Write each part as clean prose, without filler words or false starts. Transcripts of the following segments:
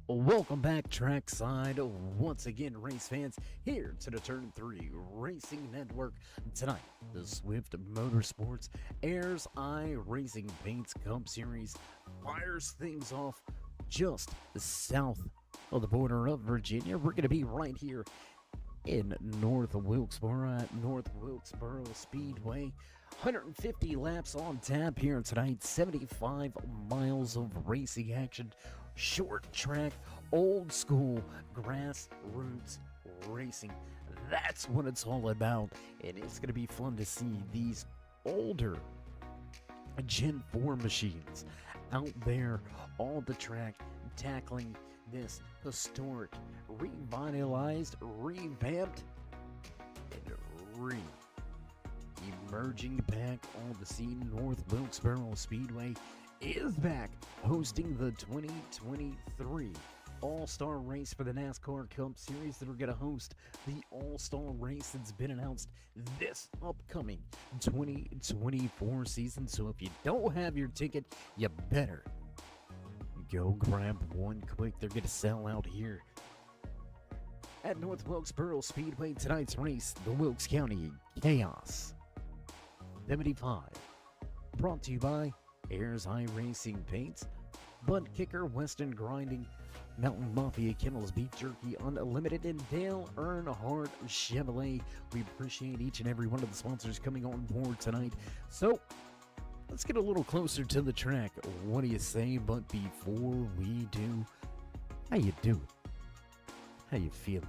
Welcome back, trackside. Once again, race fans, here to the Turn 3 Racing Network. Tonight, the Swift Motorsports Airs Eye Racing Paints Cup Series fires things off just south of the border of Virginia. We're going to be right here in North Wilkesboro at North Wilkesboro Speedway. 150 laps on tap here tonight, 75 miles of racing action, short track, old school, grassroots racing. That's what it's all about, and it's going to be fun to see these older Gen 4 machines out there on the track tackling this historic, revitalized, revamped, and emerging back on the scene. North Wilkesboro Speedway is back hosting the 2023 All-Star Race for the NASCAR Cup Series that are going to host the All-Star Race that's been announced this upcoming 2024 season. So if you don't have your ticket, you better go grab one quick. They're going to sell out here at North Wilkesboro Speedway. Tonight's race, the Wilkes County Chaos 75, brought to you by Airs Eye Racing Paints, Butt Kicker, Western Grinding, Mountain Mafia, Kennels Beef Jerky Unlimited, and Dale Earnhardt Chevrolet. We appreciate each and every one of the sponsors coming on board tonight. So let's get a little closer to the track. What do you say? But before we do, how you doing? How you feeling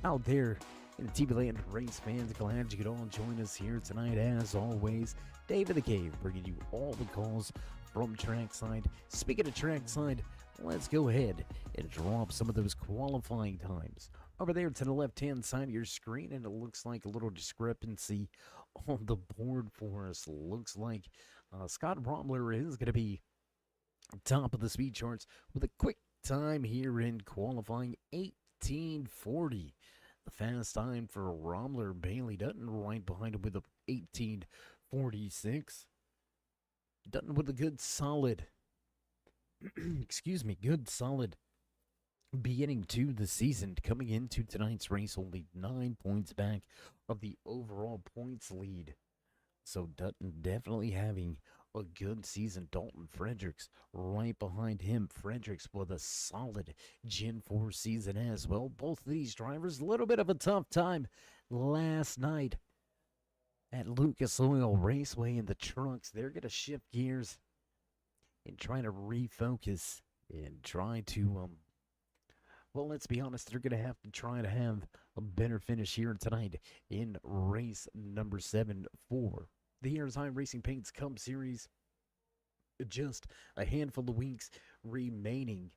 out there in the TV land? Race fans, glad you could all join us here tonight. As always, Dave of the Cave bringing you all the calls from trackside. Speaking of trackside, let's go ahead and draw up some of those qualifying times over there to the left-hand side of your screen, and it looks like a little discrepancy on the board for us. Looks like Scott Romler is going to be top of the speed charts with a quick time here in qualifying, 18:40. The fast time for Romler. Bailey Dutton right behind him with a 18:46. Dutton with a good solid good solid beginning to the season. Coming into tonight's race, only 9 points back of the overall points lead. So Dutton definitely having a good season. Dalton Fredericks right behind him. Fredericks with a solid Gen 4 season as well. Both of these drivers, a little bit of a tough time last night at Lucas Oil Raceway in the trucks. They're going to shift gears and try to refocus and try to, well, let's be honest, they're going to have to try to have a better finish here tonight in race number 7 for the Airs Eye Racing Paints Cup Series. Just a handful of weeks remaining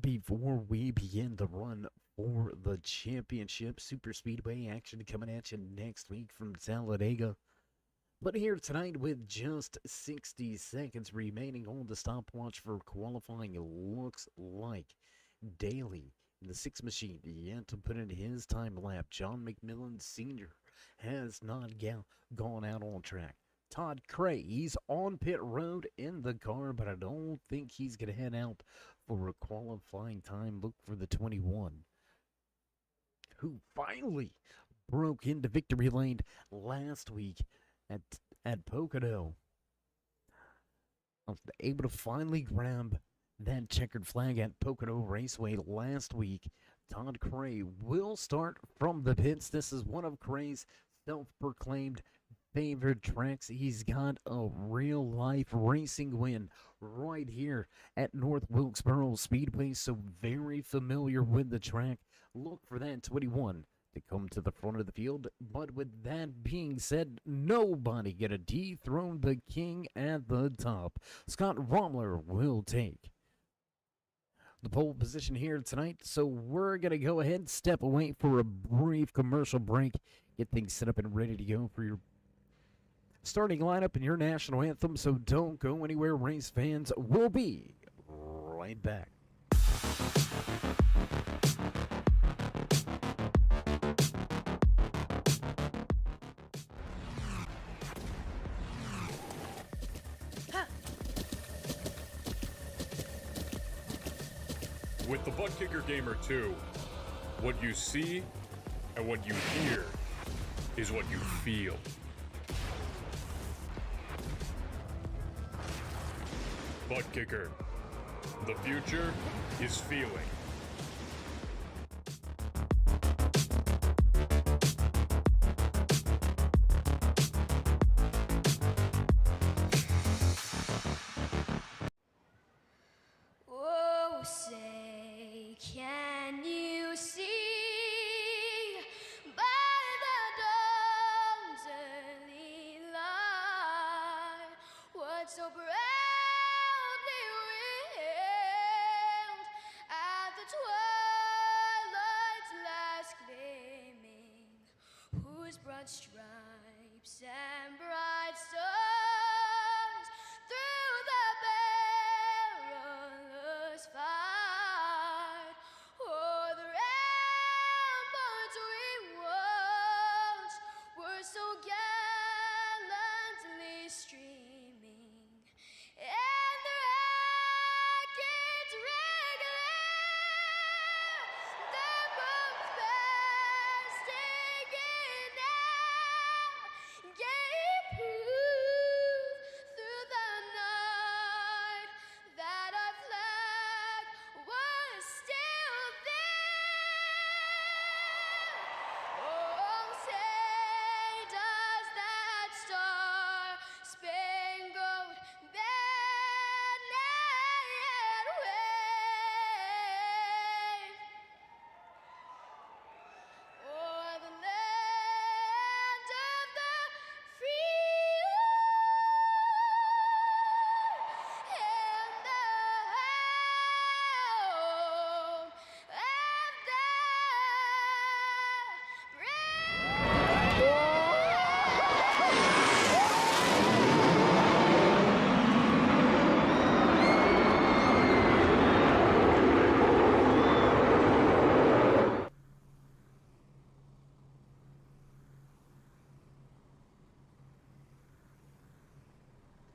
before we begin the run for the championship. Super Speedway action coming at you next week from Talladega. But here tonight, with just 60 seconds remaining on the stopwatch for qualifying, it looks like Daly in the 6 machine yet to put in his time lap. John McMillan Sr. has not gone out on track. Todd Cray, he's on pit road in the car, but I don't think he's going to head out for a qualifying time. Look for the 21, who finally broke into victory lane last week at Pocono. I was able to finally grab that checkered flag at Pocono Raceway last week. Todd Cray will start from the pits. This is one of Cray's self-proclaimed favorite tracks. He's got a real-life racing win right here at North Wilkesboro Speedway, so very familiar with the track. Look for that 21 to come to the front of the field. But with that being said, nobody gonna dethrone the king at the top. Scott Romler will take the pole position here tonight. So we're gonna go ahead and step away for a brief commercial break, get things set up and ready to go for your starting lineup and your national anthem. So don't go anywhere, race fans. We'll be right back. With the Butt Kicker Gamer 2, what you see and what you hear is what you feel. Butt Kicker. The future is feeling. Oh, say, can you see by the dawn's early light what so proudly wailed at the twilight's last gleaming, whose broad stripes and bright stars through the perilous fight o'er the ramparts we watched were so gallantly streaming, and the rackets regular, the boats bursting in out, gave proof through the night that our flag was still there. Oh, say does that star-spangled banner yet wave o'er the land of the free and the home of the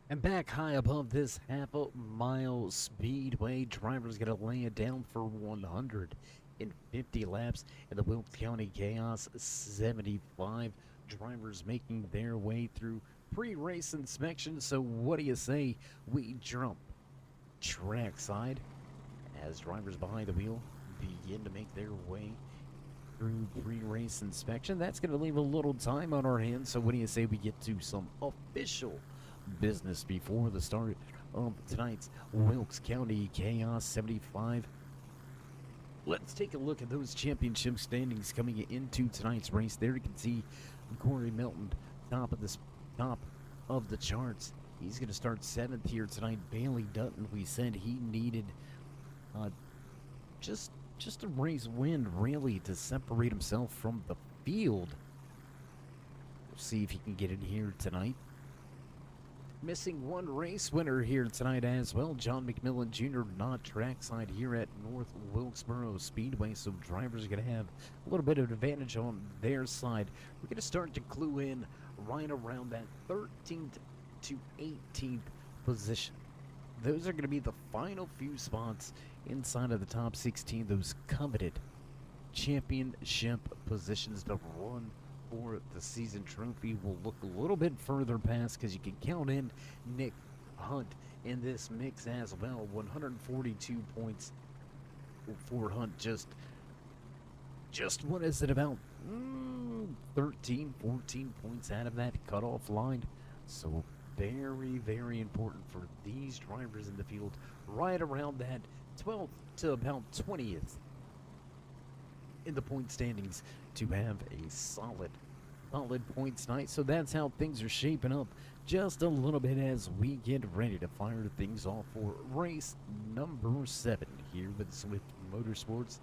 And back high above this half-mile speedway, drivers going to lay it down for 150 laps in the Wilkes County Chaos 75. Drivers making their way through pre-race inspection. So what do you say we jump trackside as drivers behind the wheel begin to make their way through pre-race inspection? That's going to leave a little time on our hands. So what do you say we get to some official business before the start of tonight's Wilkes County Chaos 75? Let's take a look at those championship standings coming into tonight's race. There you can see Corey Milton, top of the charts. He's going to start 7th here tonight. Bailey Dutton, we said he needed just a race win, really, to separate himself from the field. We'll see if he can get in here tonight. Missing one race winner here tonight as well. John McMillan Jr. not trackside here at North Wilkesboro Speedway, so drivers are going to have a little bit of advantage on their side. We're going to start to clue in right around that 13th to 18th position. Those are going to be the final few spots inside of the top 16, those coveted championship positions to run for the season trophy. Will look a little bit further past because you can count in Nick Hunt in this mix as well. 142 points for Hunt. Just what is it, about 13, 14 points out of that cutoff line. So very, very important for these drivers in the field, right around that 12th to about 20th in the point standings, to have a solid points night. So that's how things are shaping up just a little bit as we get ready to fire things off for race number 7 here with Swift Motorsports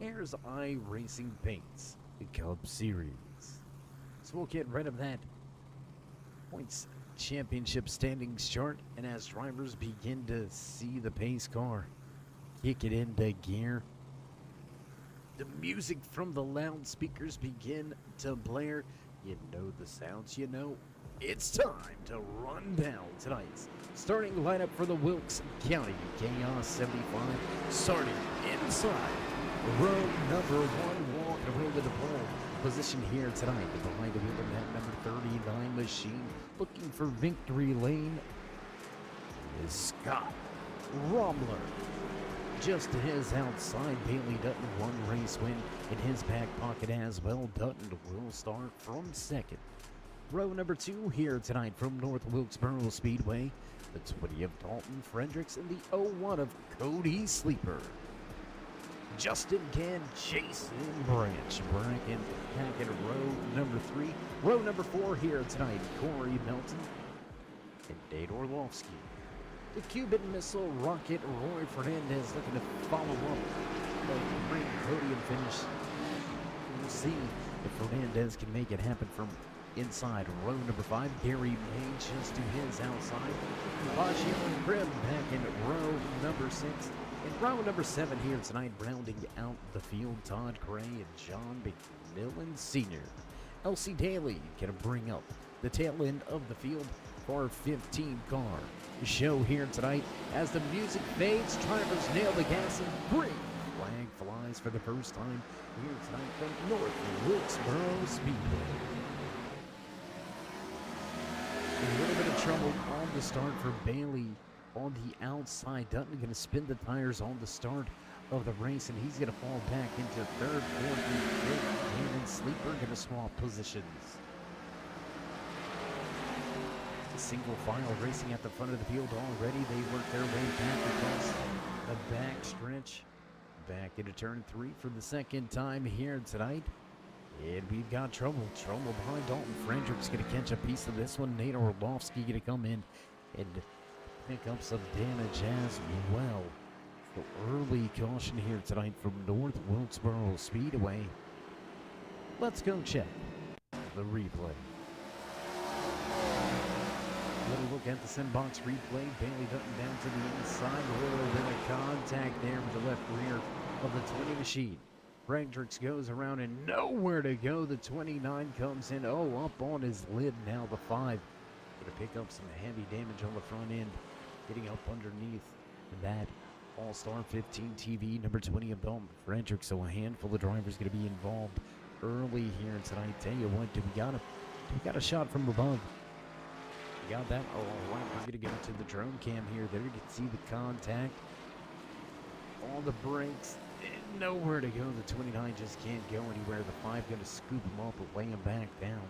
Airs iRacing Paints Cup Series. So we'll get rid of that points championship standings chart, and as drivers begin to see the pace car kick it into gear, the music from the loudspeakers begin to blare. You know the sounds, you know It's time to run down tonight's starting lineup for the Wilkes County Chaos 75. Starting inside row number 1, walking away with the pole position here tonight. Behind the wheel of that number 39 machine, looking for victory lane, is Scott Romler. Just to his outside, Bailey Dutton, 1 race win in his back pocket as well. Dutton will start from second. Row number 2 here tonight from North Wilkesboro Speedway, the 20 of Dalton Fredericks and the 01 of Cody Sleeper. Justin Can, Jason Branch, bracket back in row number 3. Row number 4 here tonight, Corey Melton and Dade Orlovsky. The Cuban Missile Rocket, Roy Fernandez looking to follow up the great podium finish. We'll see if Fernandez can make it happen from inside row number 5. Gary May just to his outside. Bajio and Krim back in row number 6. In row number 7 here tonight, rounding out the field, Todd Gray and John McMillan Sr. Elsie Daly can bring up the tail end of the field for 15 car show here tonight. As the music fades, drivers nail the gas and green flag flies for the first time here tonight from North Wilkesboro Speedway. A little bit of trouble on the start for Bailey on the outside. Dutton going to spin the tires on the start of the race, and he's going to fall back into third, fourth, and fifth. And Sleeper going to swap positions. Single file racing at the front of the field already. They work their way back across the back stretch. Back into turn 3 for the second time here tonight. And we've got trouble behind Dalton Fredericks. Going to catch a piece of this one. Nate Orlovsky going to come in and pick up some damage as well. So early caution here tonight from North Wilkesboro Speedway. Let's go check the replay. Little look at the sandbox replay. Bailey Dutton down to the inside. A little bit of contact there with the left rear of the 20 machine. Fredericks goes around and nowhere to go. The 29 comes in. Oh, up on his lid now. The 5 going to pick up some heavy damage on the front end. Getting up underneath that All-Star 15 TV number 20 of Dalton Fredericks. So a handful of drivers going to be involved early here tonight. Tell you what, we got a shot from above. We got that. All right, we're going to go to the drone cam here. There you can see the contact. All the brakes. Nowhere to go. The 29 just can't go anywhere. The 5 going to scoop him up and lay him back down.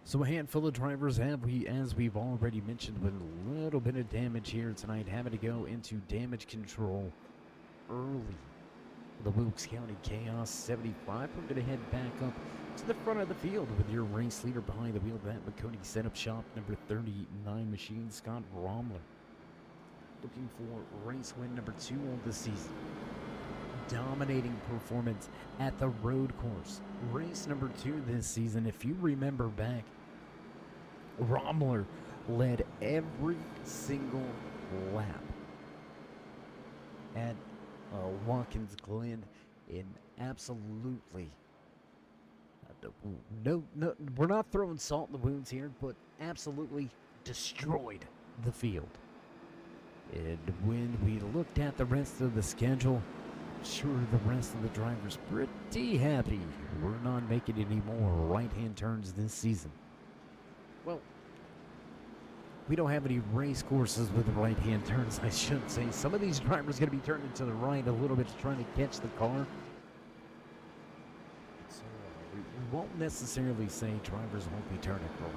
So a handful of drivers as we've already mentioned, with a little bit of damage here tonight, having to go into damage control early. The Wilkes County Chaos 75. We're going to head back up to the front of the field with your race leader behind the wheel of that McConey Setup Shop number 39 machine, Scott Romler. Looking for race win number 2 on the season. Dominating performance at the road course. Race number 2 this season. If you remember back, Romler led every single lap at Watkins Glen in absolutely no, we're not throwing salt in the wounds here, but absolutely destroyed the field. And when we looked at the rest of the schedule, sure the rest of the drivers pretty happy we're not making any more right-hand turns this season. Well, we don't have any race courses with right-hand turns, I should say. Some of these drivers going to be turning to the right a little bit to try to catch the car. So we won't necessarily say drivers won't be turning right.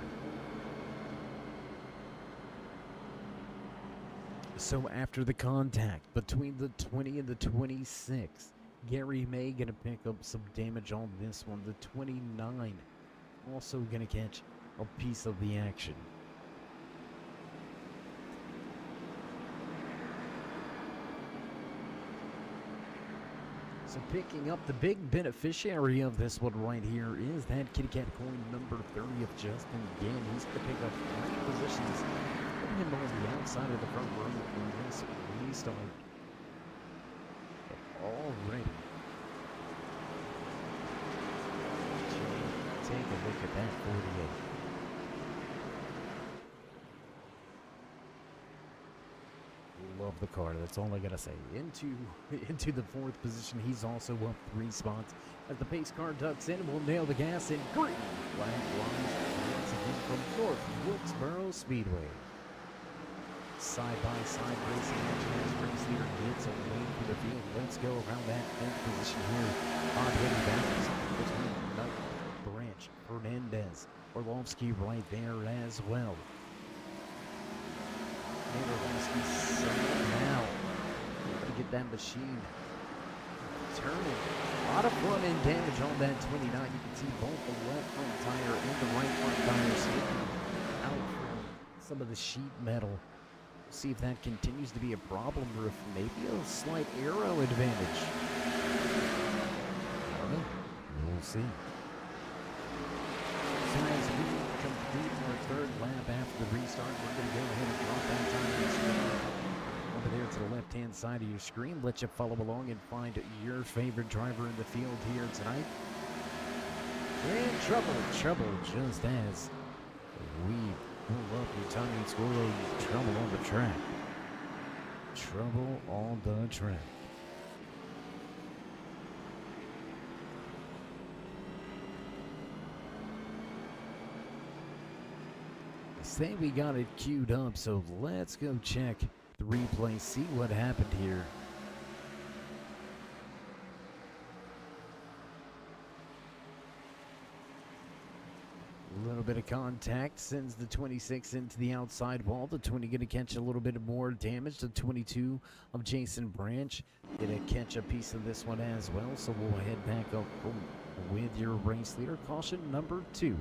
So after the contact between the 20 and the 26, Gary May going to pick up some damage on this one. The 29 also going to catch a piece of the action. So picking up the big beneficiary of this one right here is that kitty cat coin number 30 of Justin Gann. He's going to pick up 3 positions, putting him on the outside of the front row in this restart. Already take a look at that 48. Love the car. That's all I gotta say. Into the fourth position. He's also up 3 spots as the pace car ducks in and will nail the gas in green flag lines once again from North Wilkesboro Speedway. Side-by-side racing action as race leader gets away from the field. Let's go around that 10th position here. Odd-headed battles between Knight, Branch, Fernandez, Orlovsky right there as well. Orlovsky somehow to get that machine turning. A lot of front-end damage on that 29. You can see both the left front tire and the right front tire sticking out from some of the sheet metal. See if that continues to be a problem or if maybe a slight aero advantage. I don't know. We'll see. So as we complete our third lap after the restart, we're going to go ahead and drop that time on the screen. Over there to the left-hand side of your screen, let you follow along and find your favorite driver in the field here tonight. And trouble, just as we pull up your Tommy Squirrel, trouble on the track. Trouble on the track. Say we got it queued up, so let's go check the replay, see what happened here. A little bit of contact sends the 26 into the outside wall. The 20 going to catch a little bit more damage. The 22 of Jason Branch going to catch a piece of this one as well. So we'll head back up with your race leader. Caution number 2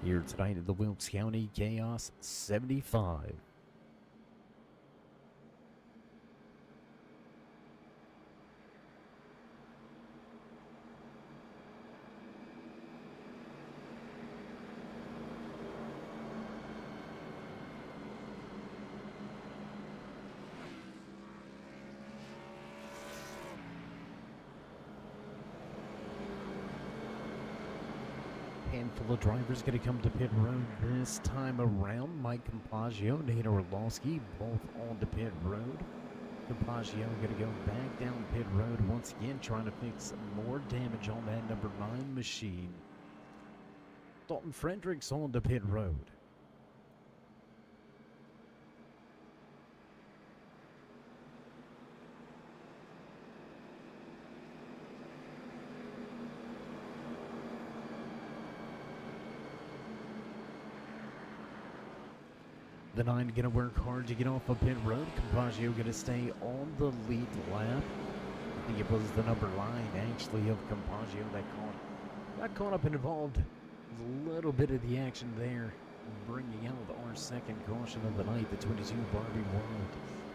here tonight at the Wilkes County Chaos 75. Handful of drivers going to come to pit road this time around. Mike Compaggio, Nate Orlowski, both on the pit road. Compaggio going to go back down pit road once again, trying to fix more damage on that number 9 machine. Dalton Fredericks on the pit road. The 9 going to work hard to get off of pit road. Compaggio going to stay on the lead lap. I think it was the number 9 actually of Compaggio that got caught up and involved. A little bit of the action there, bringing out our second caution of the night. The 22 Barbie World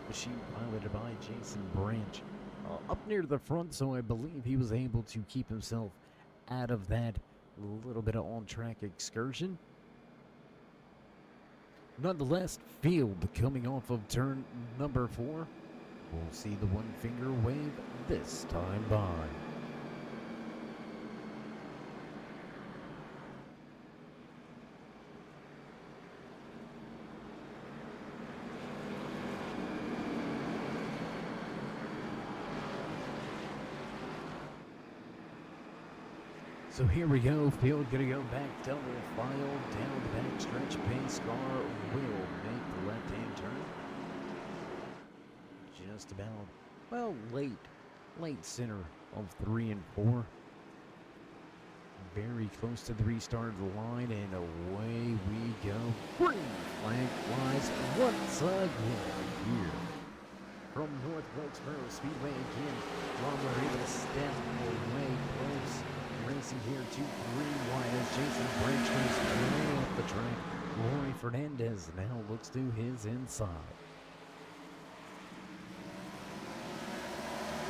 machine piloted by Jason Branch. Up near the front, so I believe he was able to keep himself out of that little bit of on-track excursion. Nonetheless, field coming off of turn number 4. We'll see the one finger wave this time by. So here we go, field gonna go back double file down the back stretch. Pace car will make the left-hand turn. Just about, well, late center of 3 and 4. Very close to the restart line, and away we go. Green flag flies once again here. From North Wilkesboro Speedway again, Drama able to step away close. Racing here 2-3 wide as Jason Branch goes way off the track. Rory Fernandez now looks to his inside.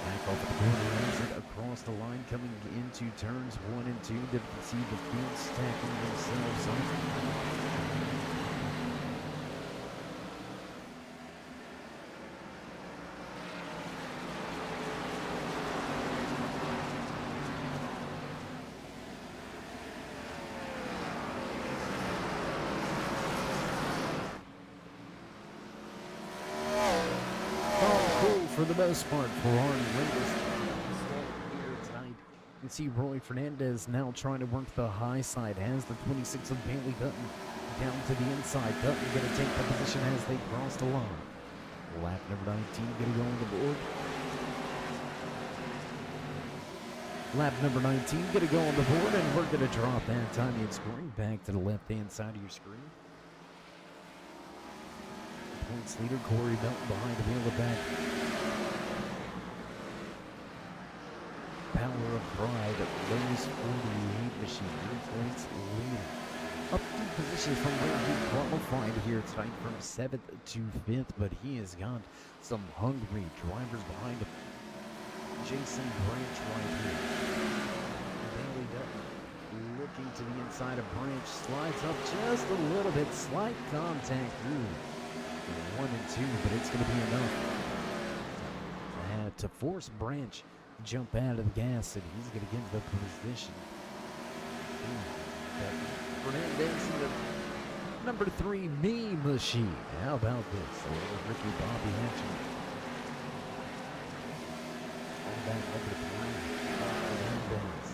Back off the corner, exit across the line, coming into turns 1 and 2. To see the field stacking themselves up. the most part for our latest here tonight. You can see Roy Fernandez now trying to work the high side as the 26 of Bailey Dutton down to the inside. Dutton going to take the position as they cross the line. Lap number 19 going to go on the board. Lap number 19 going to go on the board, and we're going to drop that timing and scoring back to the left-hand side of your screen. Points leader Corey Melton behind the wheel of the back. Power of Pride, Lowe's 48 machine, points leader. Up 2 positions from where he qualified here tonight from 7th to 5th, but he has got some hungry drivers behind him. Jason Branch right here. Bailey Dutton looking to the inside of Branch, slides up just a little bit, slight contact through 1 and 2, but it's going to be enough to force Branch to jump out of the gas, and he's going to get the position. Fernandez in the number 3 Me Machine. How about this? A little Ricky Bobby action. Back number 3, Fernandez.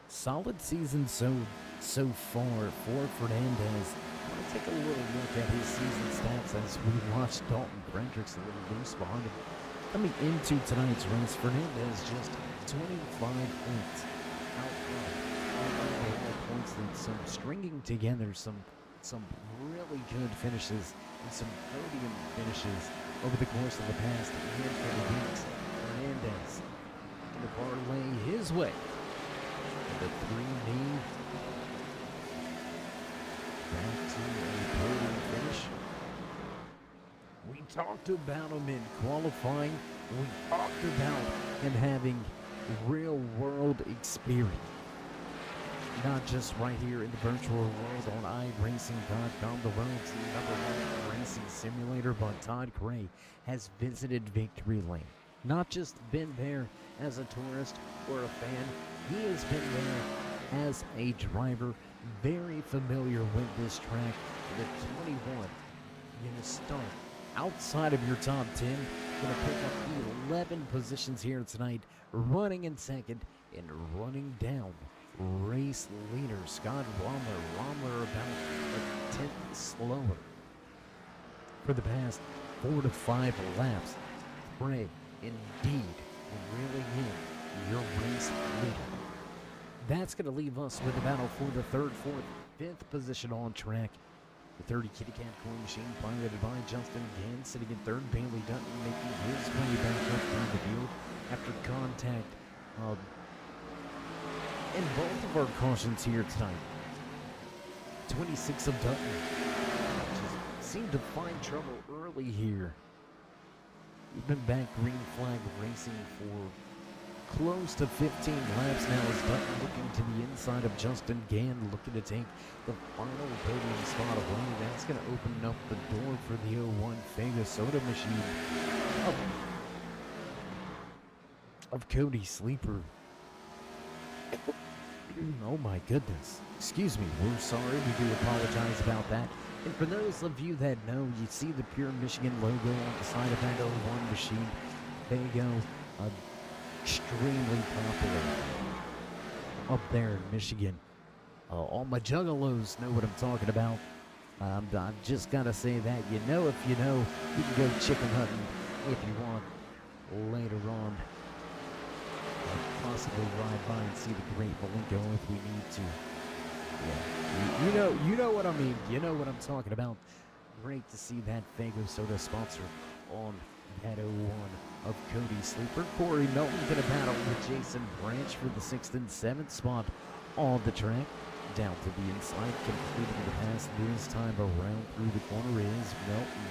Solid season so far for Fernandez. I want to take a little look at his season stats as we watch Dalton Fredericks a little loose behind him. Coming into tonight's race, Fernandez just 25 points out points lead. Some stringing together some really good finishes and some podium finishes over the course of the past handful of weeks. Fernandez going to parlay his way to the 3-knee back to a podium finish. We talked about him in qualifying. We talked about him having real-world experience. Not just right here in the virtual world on iRacing.com, the world's #1 racing simulator, but Todd Gray has visited Victory Lane. Not just been there as a tourist or a fan, he has been there as a driver, very familiar with this track. The 21, you're going to start outside of your top 10, going to pick up 11 positions here tonight, running in second and running down race leader Scott Romler. Romler about a tenth slower for the past 4 to 5 laps. Gray indeed really in your race leader. That's going to leave us with a battle for the 3rd, 4th, 5th position on track. The 30 Kitty Cat Coin Machine piloted by Justin Gann, sitting in 3rd. Bailey Dutton making his way back up through the field after contact in both of our cautions here tonight. 26 of Dutton just seemed to find trouble early here. We've been back green flag racing for close to 15 laps now as Dutton looking to the inside of Justin Gann, looking to take the final podium spot away. That's going to open up the door for the 01 Fega Soda Machine of Cody Sleeper. Oh my goodness. Excuse me, we're sorry. We do apologize about that. And for those of you that know, you see the Pure Michigan logo on the side of that 01 machine. There you go. Extremely popular up there in Michigan. All my juggalos know what I'm talking about. I've just got to say that, you know, if you know, you can go chicken hunting if you want later on. Possibly ride by and see the great Malenko if we need to. Yeah, you know what I mean. You know what I'm talking about. Great to see that Fago Soda sponsor on that 01 of Cody Sleeper. Corey Melton going to battle with Jason Branch for the 6th and 7th spot on the track. Down to the inside, completing the pass this time around through the corner is Melton.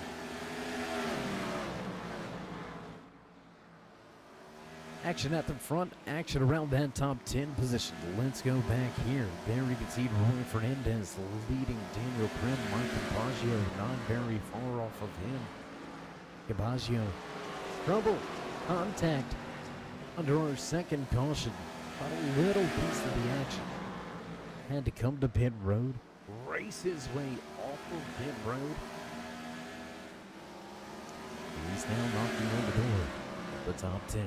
Action at the front, action around that top 10 position. Let's go back here. There you can see Roy Fernandez leading Daniel Prim. Mike Cabaggio not very far off of him. Cabaggio, trouble, contact under our second caution. Got a little piece of the action. Had to come to pit road, race his way off of pit road. He's now knocking on the door of the top 10.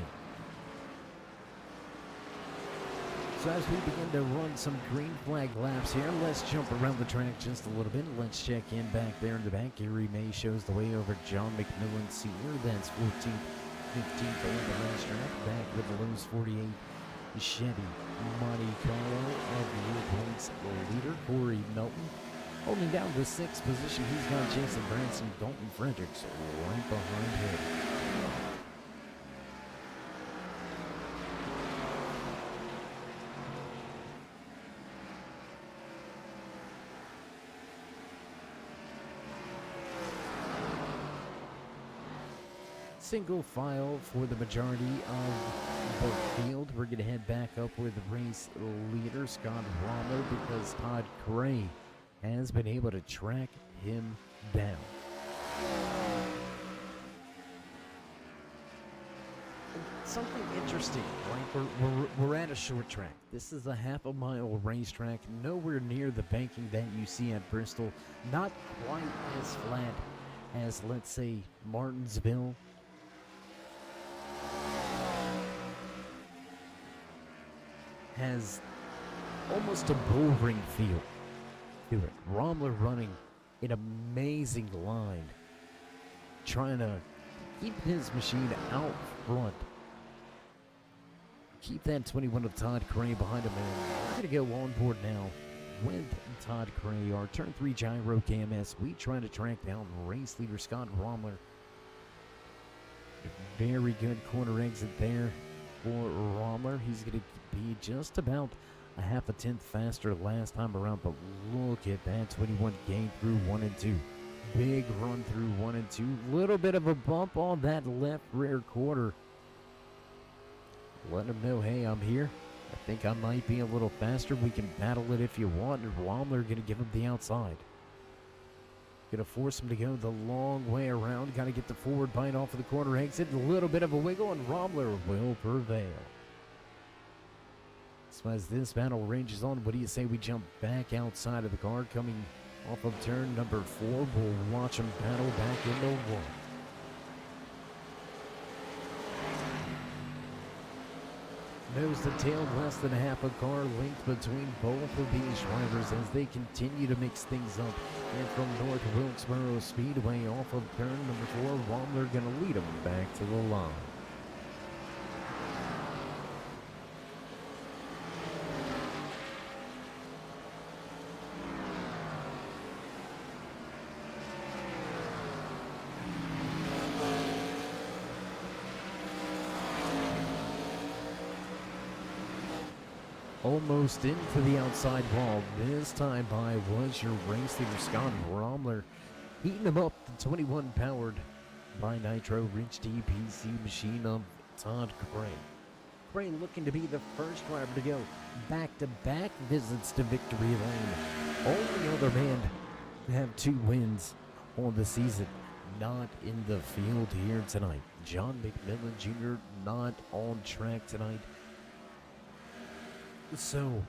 So as we begin to run some green flag laps here, let's jump around the track just a little bit. Let's check in back there in the back. Gary May shows the way over John McMillan Sr. That's 14th, 15th on the racetrack. Back with the Lowe's 48 Chevy Monte Carlo of the year points leader, Corey Melton. Holding down the 6th position, he's got Jason Branson, Dalton Fredericks right behind him. Single file for the majority of the field. We're going to head back up with the race leader, Scott Rommler, because Todd Gray has been able to track him down. Something interesting, right? We're at a short track. This is a half-a-mile racetrack, nowhere near the banking that you see at Bristol. Not quite as flat as, let's say, Martinsville. Has almost a bull ring feel to it. Rommler running an amazing line, trying to keep his machine out front. Keep that 21 of Todd Gray behind him, and we're going to go on board now with Todd Gray. Our turn 3 gyro KMS. We try to track down race leader Scott Rommler. Very good corner exit there for Rommler. He's going to be just about a half a tenth faster last time around, but look at that 21 gain through 1 and 2. Big run through 1 and 2. Little bit of a bump on that left rear quarter. Let him know, hey, I'm here. I think I might be a little faster. We can battle it if you want. And Rommler going to give him the outside. Going to force him to go the long way around. Got to get the forward bite off of the corner exit. A little bit of a wiggle, and Rommler will prevail. So as this battle rages on, what do you say we jump back outside of the car, coming off of turn number 4? We'll watch them battle back into 1. Nose to tail, less than half a car length between both of these drivers as they continue to mix things up. And from North Wilkesboro Speedway, off of turn number 4, Rommler going to lead them back to the line. Almost into the outside wall. This time by was your race leader, Scott Rommler. Heating him up, the 21 powered by Nitro Rich DPC machine of Todd Gray. Gray looking to be the first driver to go back-to-back visits to victory lane. Only other man to have 2 wins on the season. Not in the field here tonight. John McMillan Jr. not on track tonight. So,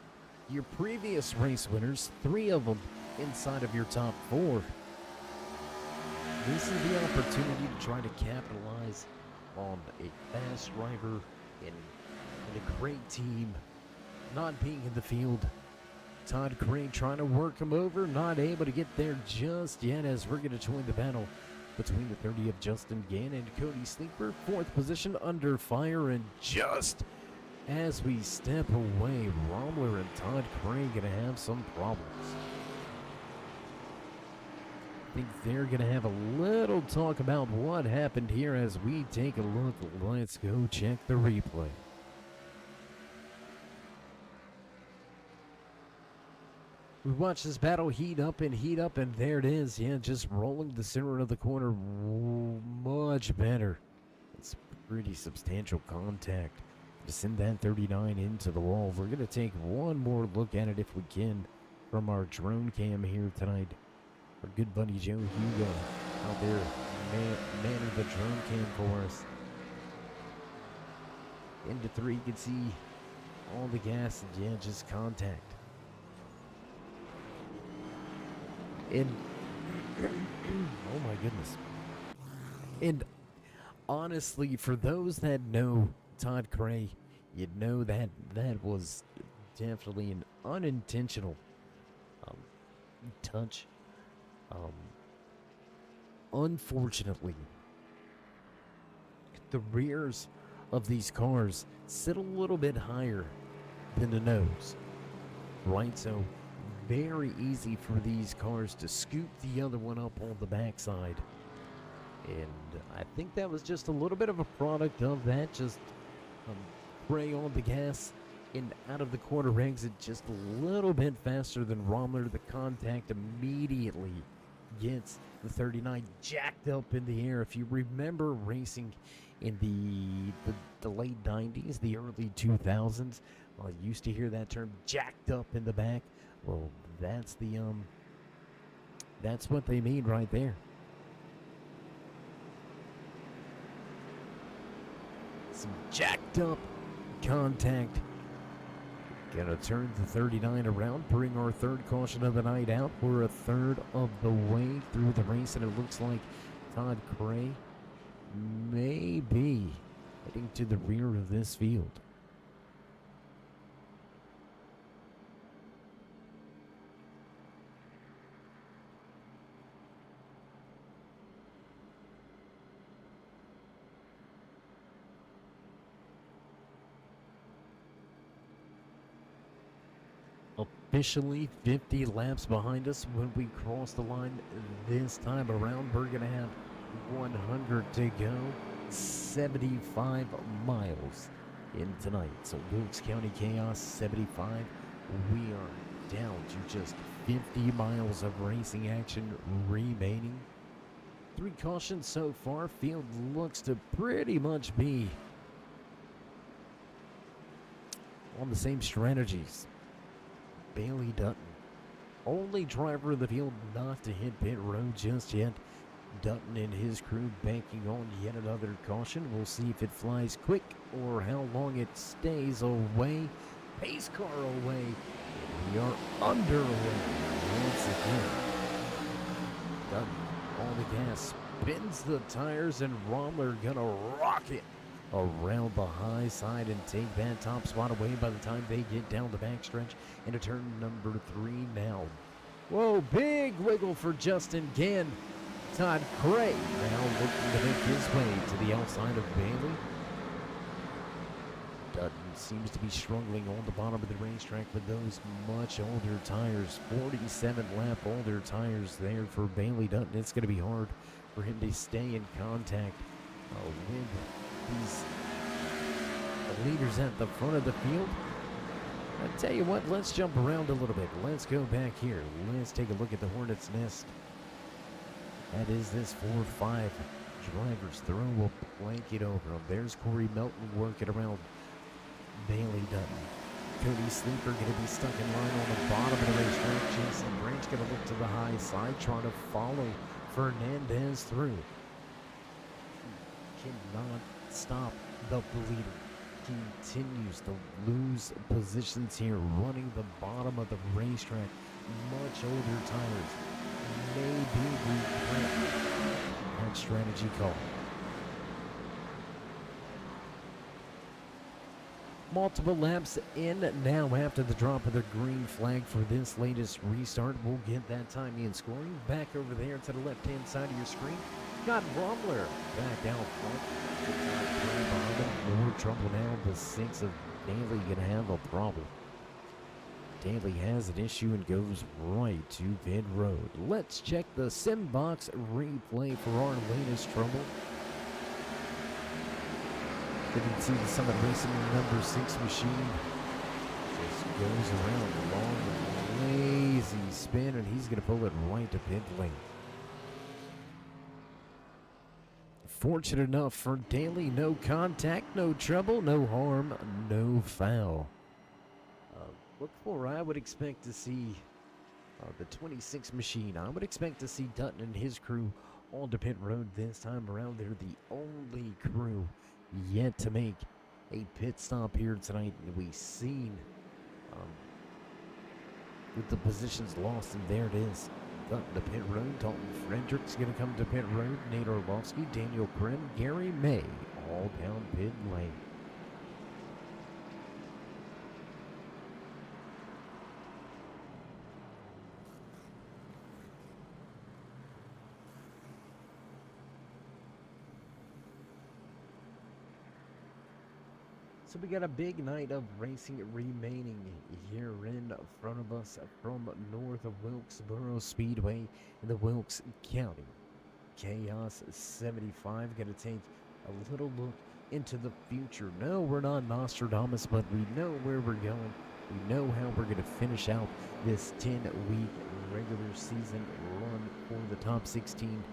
your previous race winners, 3 of them inside of your top 4. This is the opportunity to try to capitalize on a fast driver and a great team not being in the field. Todd Gray trying to work him over, not able to get there just yet as we're going to join the battle between the 30 of Justin Gann and Cody Sleeper. 4th position under fire, and just as we step away, Rommler and Todd Gray going to have some problems. I think they're going to have a little talk about what happened here as we take a look. Let's go check the replay. We watch this battle heat up, and there it is. Yeah, just rolling the center of the corner much better. It's pretty substantial contact to send that 39 into the wall. We're going to take one more look at it if we can from our drone cam here tonight. Our good buddy Joe Hugo out there manning the drone cam for us. Into 3, you can see all the gas and yeah, just contact. And oh my goodness. And honestly, for those that know Todd Cray, you'd know that that was definitely an unintentional um, touch. Um, Unfortunately, the rears of these cars sit a little bit higher than the nose, right? So very easy for these cars to scoop the other one up on the backside. And I think that was just a little bit of a product of that. Just Ray on the gas and out of the quarter exit just a little bit faster than Rommler. The contact immediately gets the 39 jacked up in the air. If you remember racing in the late 90s, the early 2000s, I used to hear that term jacked up in the back. Well, that's that's what they mean right there. Some jacked up contact. Gonna turn the 39 around, bring our third caution of the night out. We're a third of the way through the race, and it looks like Todd Cray may be heading to the rear of this field. Officially 50 laps behind us when we cross the line this time around. We're going to have 100 to go, 75 miles in tonight. So Wilkes County Chaos 75. We are down to just 50 miles of racing action remaining. 3 cautions so far. Field looks to pretty much be on the same strategies. Bailey Dutton, only driver of the field not to hit pit road just yet. Dutton and his crew banking on yet another caution. We'll see if it flies quick or how long it stays away. Pace car away. We are underway once again. Dutton on the gas, spins the tires, and Rommler gonna rock it around the high side and take that top spot away by the time they get down the backstretch into turn number 3 now. Whoa, big wiggle for Justin Gann. Todd Cray now looking to make his way to the outside of Bailey. Dutton seems to be struggling on the bottom of the racetrack with those much older tires. 47 lap older tires there for Bailey Dutton. It's going to be hard for him to stay in contact with these leaders at the front of the field. I tell you what, let's jump around a little bit. Let's go back here. Let's take a look at the Hornets' nest. That is this 4-5 drivers throw will blanket over him. There's Corey Melton working around Bailey Dutton. Cody Sleeper going to be stuck in line on the bottom of the racetrack. Jason Branch going to look to the high side, trying to follow Fernandez through. Cannot stop the bleeder. Continues to lose positions here, running the bottom of the racetrack. Much older tires. Maybe regret that strategy call. Multiple laps in now after the drop of the green flag for this latest restart. We'll get that timing and scoring. Back over there to the left-hand side of your screen. Got Rommler back out front. More trouble now. The 6 of Daly gonna have a problem. Daly has an issue and goes right to pit road. Let's check the SimBox replay for our latest trouble. Didn't see the Summit Racing number 6 machine. Just goes around a long, lazy spin, and he's gonna pull it right to pit lane. Fortunate enough for Daly, no contact, no trouble, no harm, no foul. Look for, I would expect to see the 26 machine. I would expect to see Dutton and his crew on to pit road this time around. They're the only crew yet to make a pit stop here tonight. We've seen with the positions lost, and there it is. Cutting to pit road. Dalton Frederick's going to come to pit road. Nate Orlovsky, Daniel Krim, Gary May, all down pit lane. So we got a big night of racing remaining here in front of us from north of Wilkesboro Speedway in the Wilkes County. Chaos 75 going to take a little look into the future. No, we're not Nostradamus, but we know where we're going. We know how we're going to finish out this 10-week regular season run for the top 16.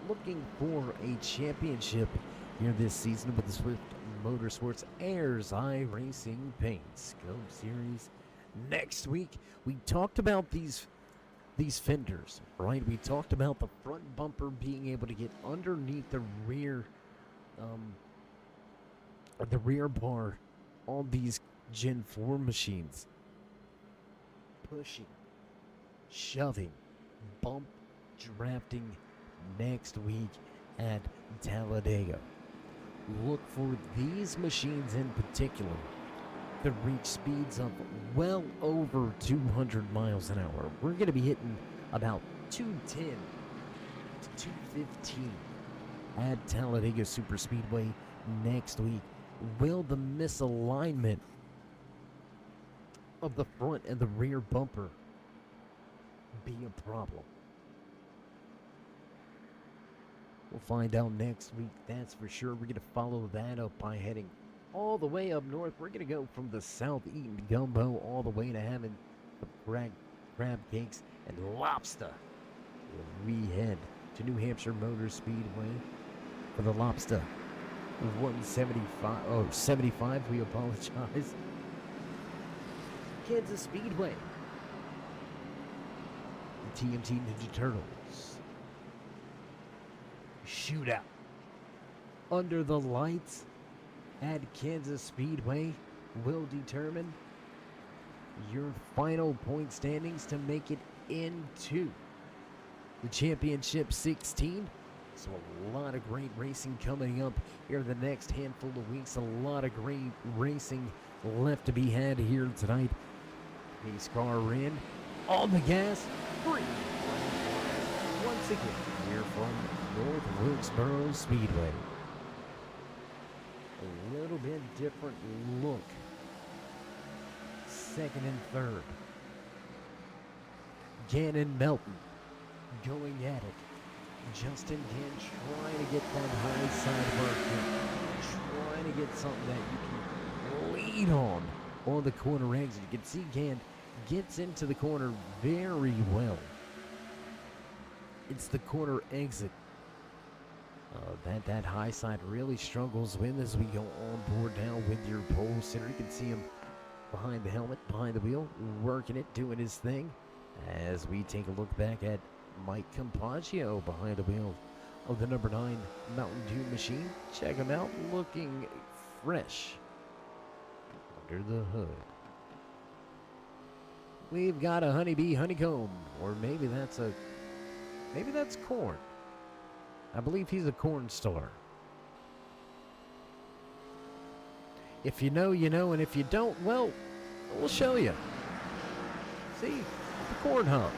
Looking for a championship here this season with the SwiftMotorSports Airs iRacing Paint Scope Series. Next week, we talked about these fenders, right? We talked about the front bumper being able to get underneath the rear bar on these Gen 4 machines. Pushing, shoving, bump drafting next week at Talladega. Look for these machines in particular to reach speeds of well over 200 miles an hour. We're going to be hitting about 210 to 215 at Talladega Superspeedway next week. Will the misalignment of the front and the rear bumper be a problem? We'll find out next week, that's for sure. We're going to follow that up by heading all the way up north. We're going to go from the South Eaton Gumbo all the way to having the crab cakes and lobster. We head to New Hampshire Motor Speedway for the lobster. 75, we apologize. Kansas Speedway. The TMT Ninja Turtles. Shootout under the lights at Kansas Speedway will determine your final point standings to make it into the championship 16. So a lot of great racing coming up here the next handful of weeks. A lot of great racing left to be had here tonight. Pace car in on the gas. 3. Once again, here from North Wilkesboro Speedway. A little bit different look. Second and third. Gannon Melton going at it. Justin Gann trying to get that high side work in. Trying to get something that you can lead on the corner exit. You can see Gann gets into the corner very well. It's the corner exit that high side really struggles with as we go on board now with your pole sitter. You can see him behind the helmet, behind the wheel, working it, doing his thing. As we take a look back at Mike Compaggio behind the wheel of the number 9 Mountain Dew machine. Check him out, looking fresh under the hood. We've got a honeybee honeycomb, or maybe that's corn. I believe he's a corn star. If you know, you know, and if you don't, well, we'll show you. See, the corn hub.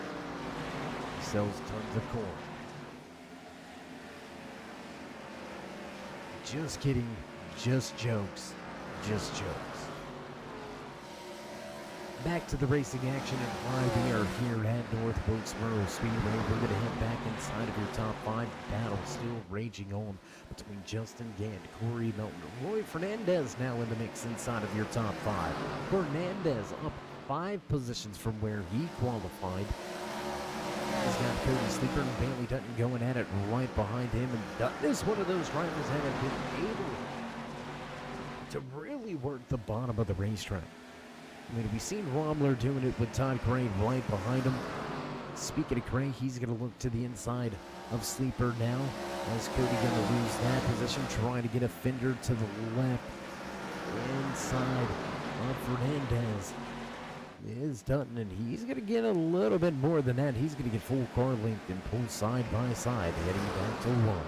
He sells tons of corn. Just kidding. Just jokes. Just jokes. Back to the racing action and why we are here at North Wilkesboro Speedway. We're going to head back inside of your top 5. Battle still raging on between Justin Gant, Corey Melton, Roy Fernandez now in the mix inside of your top 5. Fernandez up 5 positions from where he qualified. He's got Cody Sleeper and Bailey Dutton going at it right behind him. And Dutton is one of those drivers that have been able to really work the bottom of the racetrack. I mean, we've seen Romler doing it with Todd Cray right behind him. Speaking of Cray, he's going to look to the inside of Sleeper now. As Cody going to lose that position, trying to get a fender to the left. Inside of Fernandez. is Dutton, and he's going to get a little bit more than that. He's going to get full car length and pull side by side, heading back to 1.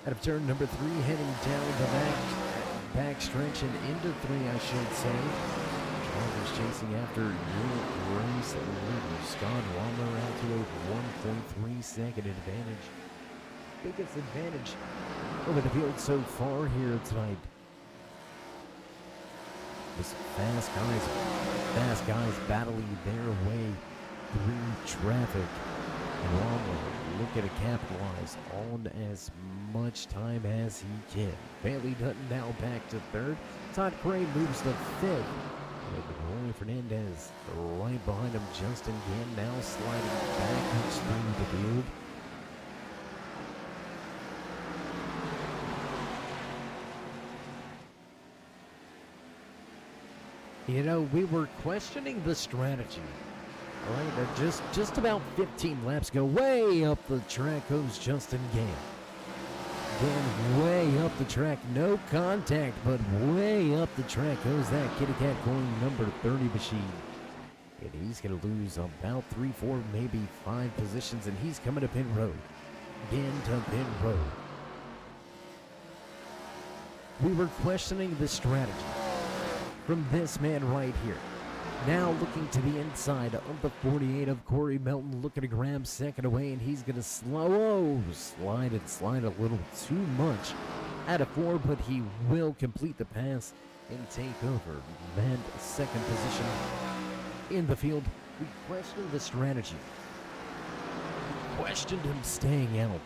Out of turn number 3, heading down the back stretch and into 3, I should say. Drivers chasing after your race leader, Scott Romer, out to a 1.3 second advantage. Biggest advantage over the field so far here tonight. This fast guys battling their way through traffic. And Romer looking to capitalize on as much time as he can. Bailey Dutton now back to 3rd. Todd Gray moves to 5th. Roy Fernandez right behind him. Justin Gann now sliding backwards through the field. You know, we were questioning the strategy. All right, just about 15 laps ago. Way up the track goes Justin Gann. Gann way up the track. No contact, but way up the track goes that kitty cat going number 30 machine. And he's going to lose about 3, 4, maybe 5 positions, and he's coming to pit road. Gann to pit road. We were questioning the strategy from this man right here. Now looking to the inside of the 48 of Corey Melton, looking to grab second away, and he's going to slide a little too much out of 4, but he will complete the pass and take over that second position in the field. We questioned the strategy. We questioned him staying out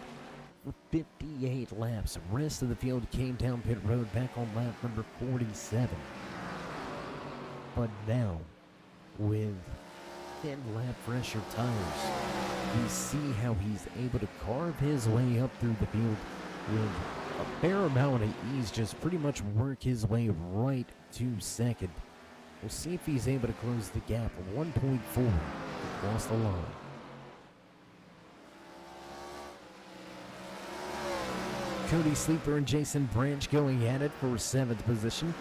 for 58 laps. The rest of the field came down pit road back on lap number 47. But now, with 10 lap fresher tires, we see how he's able to carve his way up through the field with a fair amount of ease, just pretty much work his way right to second. We'll see if he's able to close the gap of 1.4 across the line. Cody Sleeper and Jason Branch going at it for 7th position.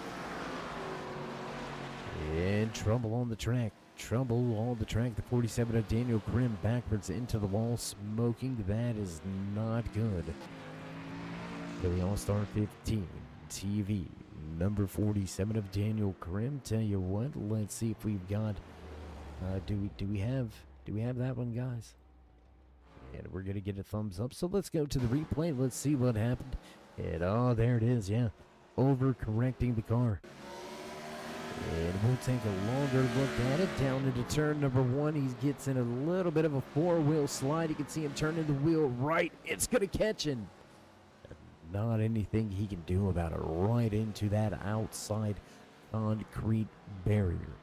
And trouble on the track. The 47 of Daniel Grimm backwards into the wall, smoking. That is not good. For the All-Star 15 TV, number 47 of Daniel Grimm. Tell you what, let's see if we've got. Do we have that one, guys? And we're gonna get a thumbs up. So let's go to the replay. Let's see what happened. And oh, there it is. Yeah, overcorrecting the car. And we'll take a longer look at it. Down into turn number 1. He gets in a little bit of a 4-wheel slide. You can see him turning the wheel right. It's going to catch him. Not anything he can do about it. Right into that outside concrete barrier.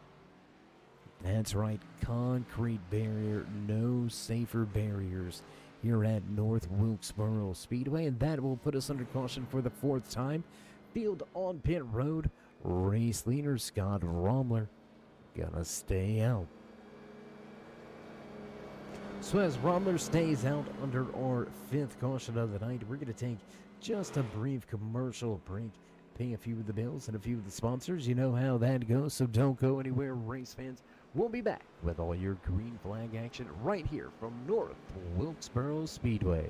That's right, concrete barrier. No safer barriers here at North Wilkesboro Speedway. And that will put us under caution for the 4th time. Field on pit road. Race leader Scott Romler gonna stay out. So as Romler stays out under our 5th caution of the night, we're gonna take just a brief commercial break, pay a few of the bills and a few of the sponsors. You know how that goes, so don't go anywhere, race fans. We'll be back with all your green flag action right here from North Wilkesboro Speedway.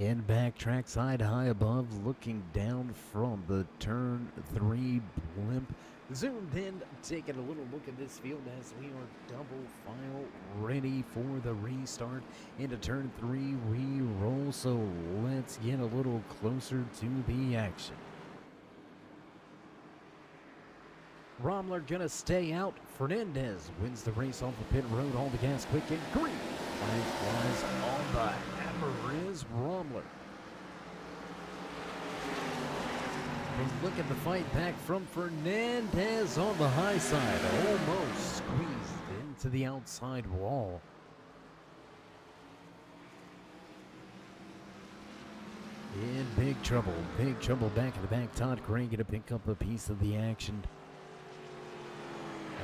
And back trackside high above, looking down from the turn 3 blimp. Zoomed in, taking a little look at this field as we are double file ready for the restart. Into turn 3 we roll, so let's get a little closer to the action. Romler gonna stay out. Fernandez wins the race off the pit road. All the gas quick and green. Flag flies on the hammer is Romler. But look at the fight back from Fernandez on the high side. Almost squeezed into the outside wall. In big trouble back in the back. Todd Gray gonna pick up a piece of the action.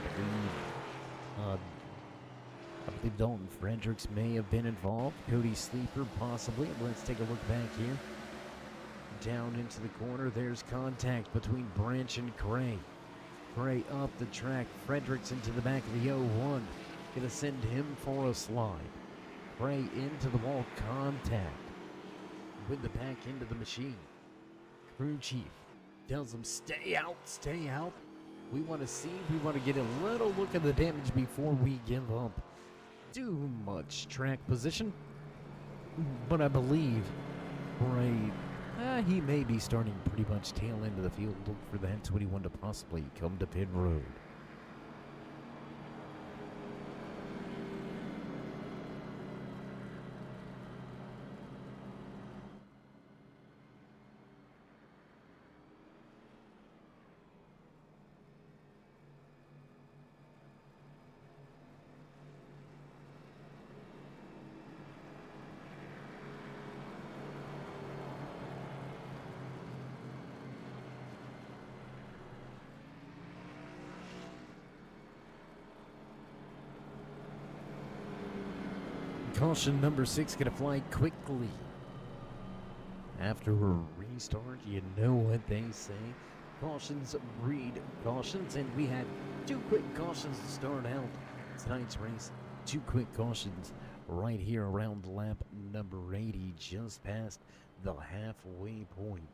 I believe Dalton Fredericks may have been involved. Cody Sleeper possibly. Let's take a look back here. Down into the corner, there's contact between Branch and Gray. Gray up the track, Fredericks into the back of the 01. Gonna send him for a slide. Gray into the wall, contact. With the back into the machine. Crew chief tells him, stay out, stay out. We want to see, we want to get a little look at the damage before we give up too much track position. But I believe Gray, he may be starting pretty much tail end of the field. Look for that 21 to possibly come to pit road. Caution number 6 gonna fly quickly. After a restart, you know what they say. Cautions breed cautions, and we had 2 quick cautions to start out tonight's race. 2 quick cautions right here around lap number 80, just past the halfway point.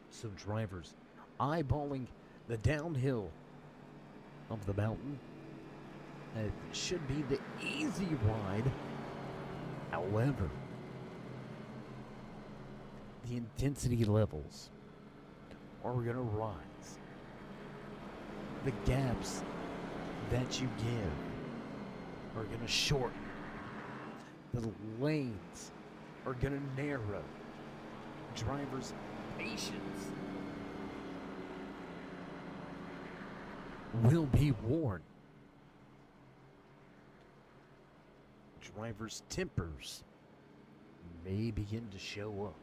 So drivers eyeballing the downhill of the mountain. It should be the easy ride. However, the intensity levels are going to rise. The gaps that you give are going to shorten. The lanes are going to narrow. Drivers' patience will be worn. Drivers' tempers may begin to show up.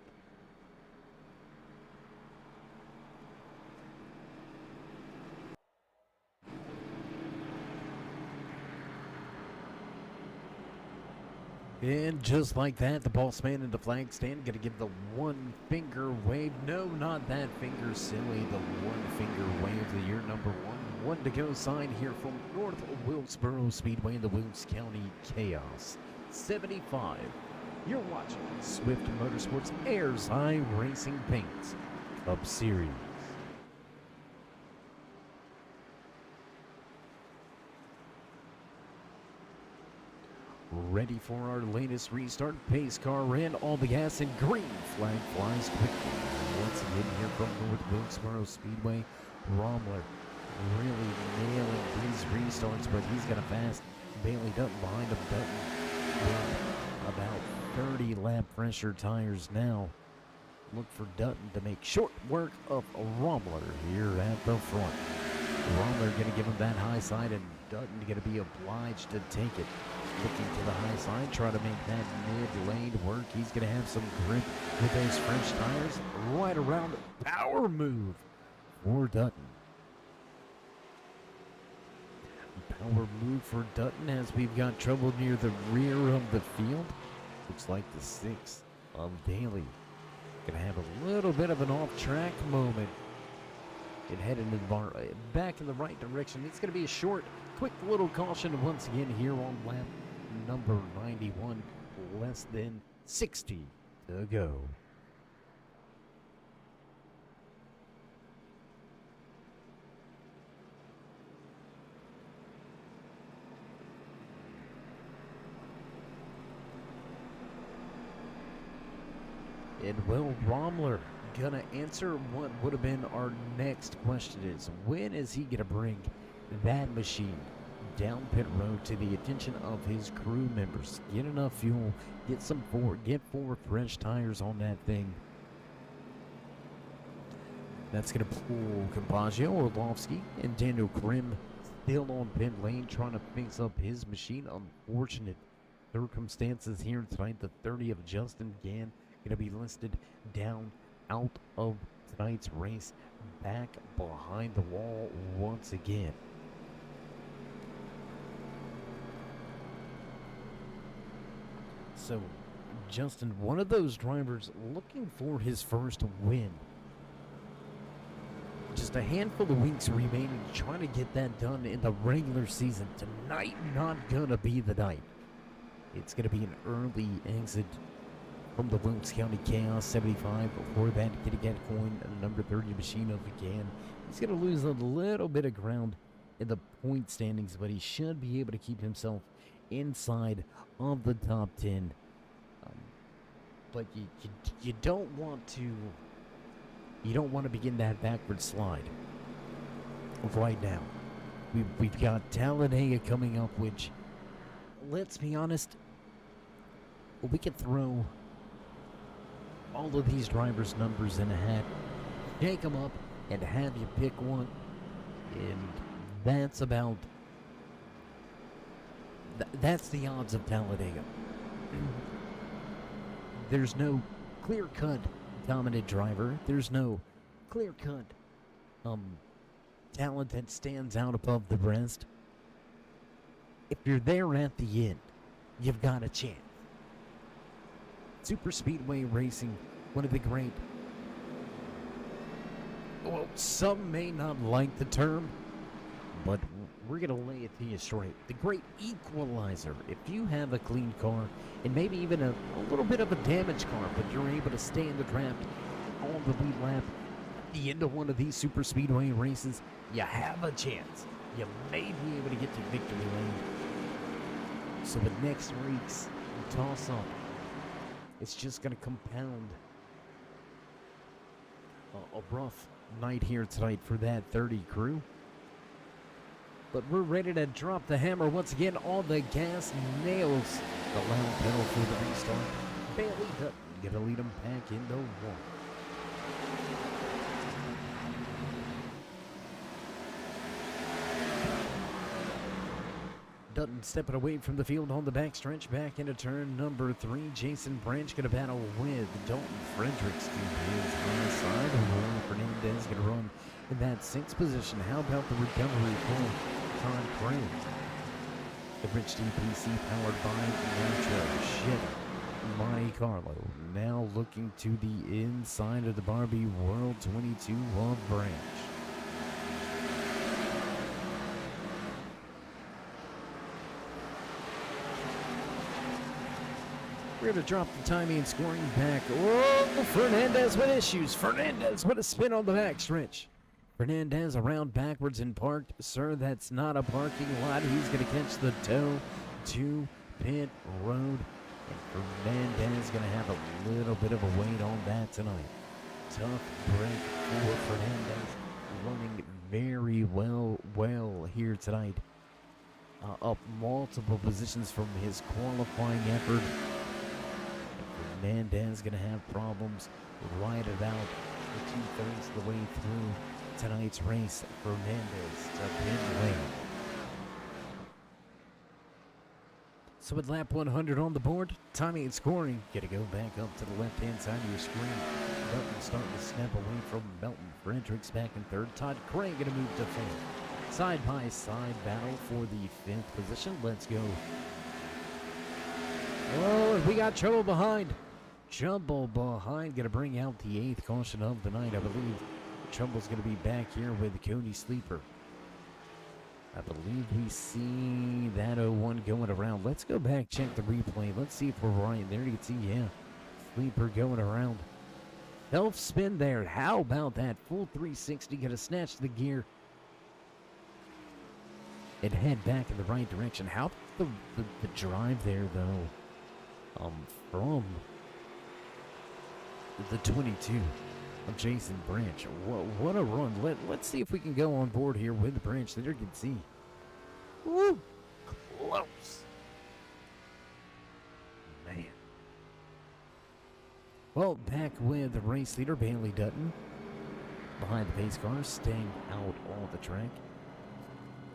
And just like that, the boss man in the flag stand gonna give the 1 finger wave. No, not that finger, silly. The 1 finger wave to year number 1. 1 to go sign here from North Wilkesboro Speedway in the Wilkes County Chaos 75. You're watching Swift Motorsports Airs High Racing Paints Cup Series. Ready for our latest restart. Pace car in, all the gas, and green flag flies quickly. Once again here from North Wilkesboro Speedway, Romler really nailing these restarts, but he's got a fast Bailey Dutton behind him. Dutton with about 30 lap pressure tires now. Look for Dutton to make short work of Romler here at the front. Romler going to give him that high side, and Dutton going to be obliged to take it. Looking to the high side, try to make that mid-lane work. He's going to have some grip with those French tires. Right around, power move for Dutton. Power move for Dutton as we've got trouble near the rear of the field. Looks like the 6 of Daly. Going to have a little bit of an off-track moment. And heading in the bar, back in the right direction. It's going to be a short, quick little caution once again here on lap number 91. Less than 60 to go. And Will Romler gonna answer what would have been our next question is, when is he gonna bring that machine down pit road to the attention of his crew members? Get enough fuel, get four fresh tires on that thing. That's gonna pull Compaggio, Orlovsky, and Daniel Krim still on pit lane trying to fix up his machine. Unfortunate circumstances here tonight. The 30 of Justin Gann gonna be listed down out of tonight's race, back behind the wall once again. So, Justin, one of those drivers looking for his first win. Just a handful of weeks remaining, trying to get that done in the regular season. Tonight, not gonna be the night. It's gonna be an early exit from the Wilkes County Chaos 75 for that Kitty Cat coin, number 30 machine of again. He's going to lose a little bit of ground in the point standings, but he should be able to keep himself inside of the top 10. But you don't want to begin that backward slide right now. We've got Talladega coming up, which, let's be honest, we could throw all of these drivers' numbers in a hat, take them up, and have you pick one. And that's about... that's the odds of Talladega. There's no clear-cut dominant driver. There's no clear-cut talent that stands out above the rest. If you're there at the end, you've got a chance. Super Speedway Racing, one of the great, well, some may not like the term, but we're going to lay it to you straight. The great equalizer. If you have a clean car, and maybe even a little bit of a damaged car, but you're able to stay in the draft on the lead lap at the end of one of these Super Speedway races, you have a chance. You may be able to get to victory lane. So the next week's toss-up, it's just going to compound a rough night here tonight for that 30 crew. But we're ready to drop the hammer once again on the gas. Nails the loud pedal for the restart. Bailey Dutton going to lead them back into one. Dutton stepping away from the field on the backstretch, back into turn number 3. Jason Branch going to battle with Dalton Fredericks to his high side. Juan Fernandez going to run in that 6th position. How about the recovery for Todd Craig? The Rich DPC powered by Nitro Chevy Monte Carlo. Now looking to the inside of the Barbie World 22 of Branch. We're going to drop the timing and scoring back. Oh, Fernandez with issues. Fernandez with a spin on the backstretch. Fernandez around backwards and parked. Sir, that's not a parking lot. He's going to catch the toe to pit road. And Fernandez going to have a little bit of a weight on that tonight. Tough break for Fernandez. Running very well here tonight. Up multiple positions from his qualifying effort. Fernandez going to have problems right about 2/3 of the way through tonight's race. Fernandez to pit lane. So with lap 100 on the board, timing and scoring going to go back up to the left-hand side of your screen. Melton starting to snap away from Melton. Fredericks back in 3rd. Todd Craig going to move to 5th. Side-by-side battle for the 5th position. Let's go. Oh, we got trouble behind. Trouble behind. Going to bring out the 8th caution of the night. I believe Trouble's going to be back here with Cody Sleeper. I believe we see that 01 going around. Let's go back, check the replay. Let's see if we're right. There you can see, yeah, sleeper going around. Elf spin there. How about that? Full 360. Gonna snatch the gear and head back in the right direction. How about the drive there, though? From the 22 of Jason Branch. What a run. Let's see if we can go on board here with the Branch. There you can see. Woo! Close. Man. Well, back with the race leader, Bailey Dutton. Behind the pace car, staying out all the track.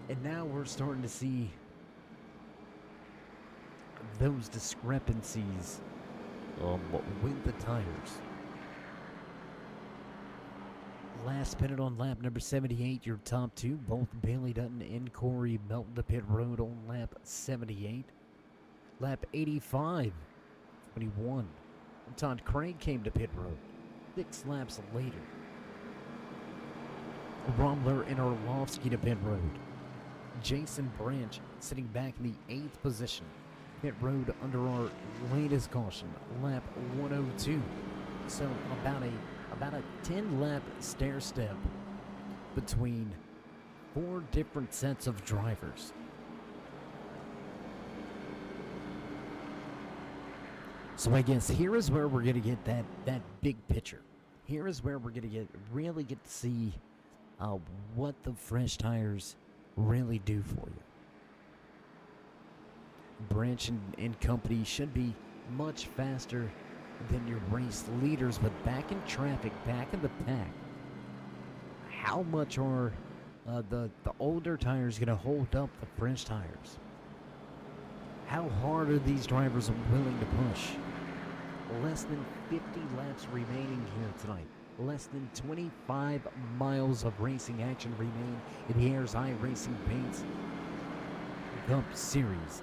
And now we're starting to see those discrepancies with the tires. Last pitted on lap number 78, your top two, both Bailey Dutton and Corey Melton to pit road on lap 78. Lap 85, 21. Todd Craig came to pit road 6 laps later. Romler and Orlovsky to pit road. Jason Branch sitting back in the 8th position. Pit road under our latest caution, lap 102. So about a 10-lap stair step between 4 different sets of drivers. So I guess here is where we're going to get that big picture. Here is where we're going to really get to see what the fresh tires really do for you. Branch and company should be much faster than your race leaders, but back in traffic, back in the pack, how much are the older tires going to hold up the fresh tires? How hard are these drivers willing to push? Less than 50 laps remaining here tonight. Less than 25 miles of racing action remain in the Ayers Eye Racing Paints Cup Series.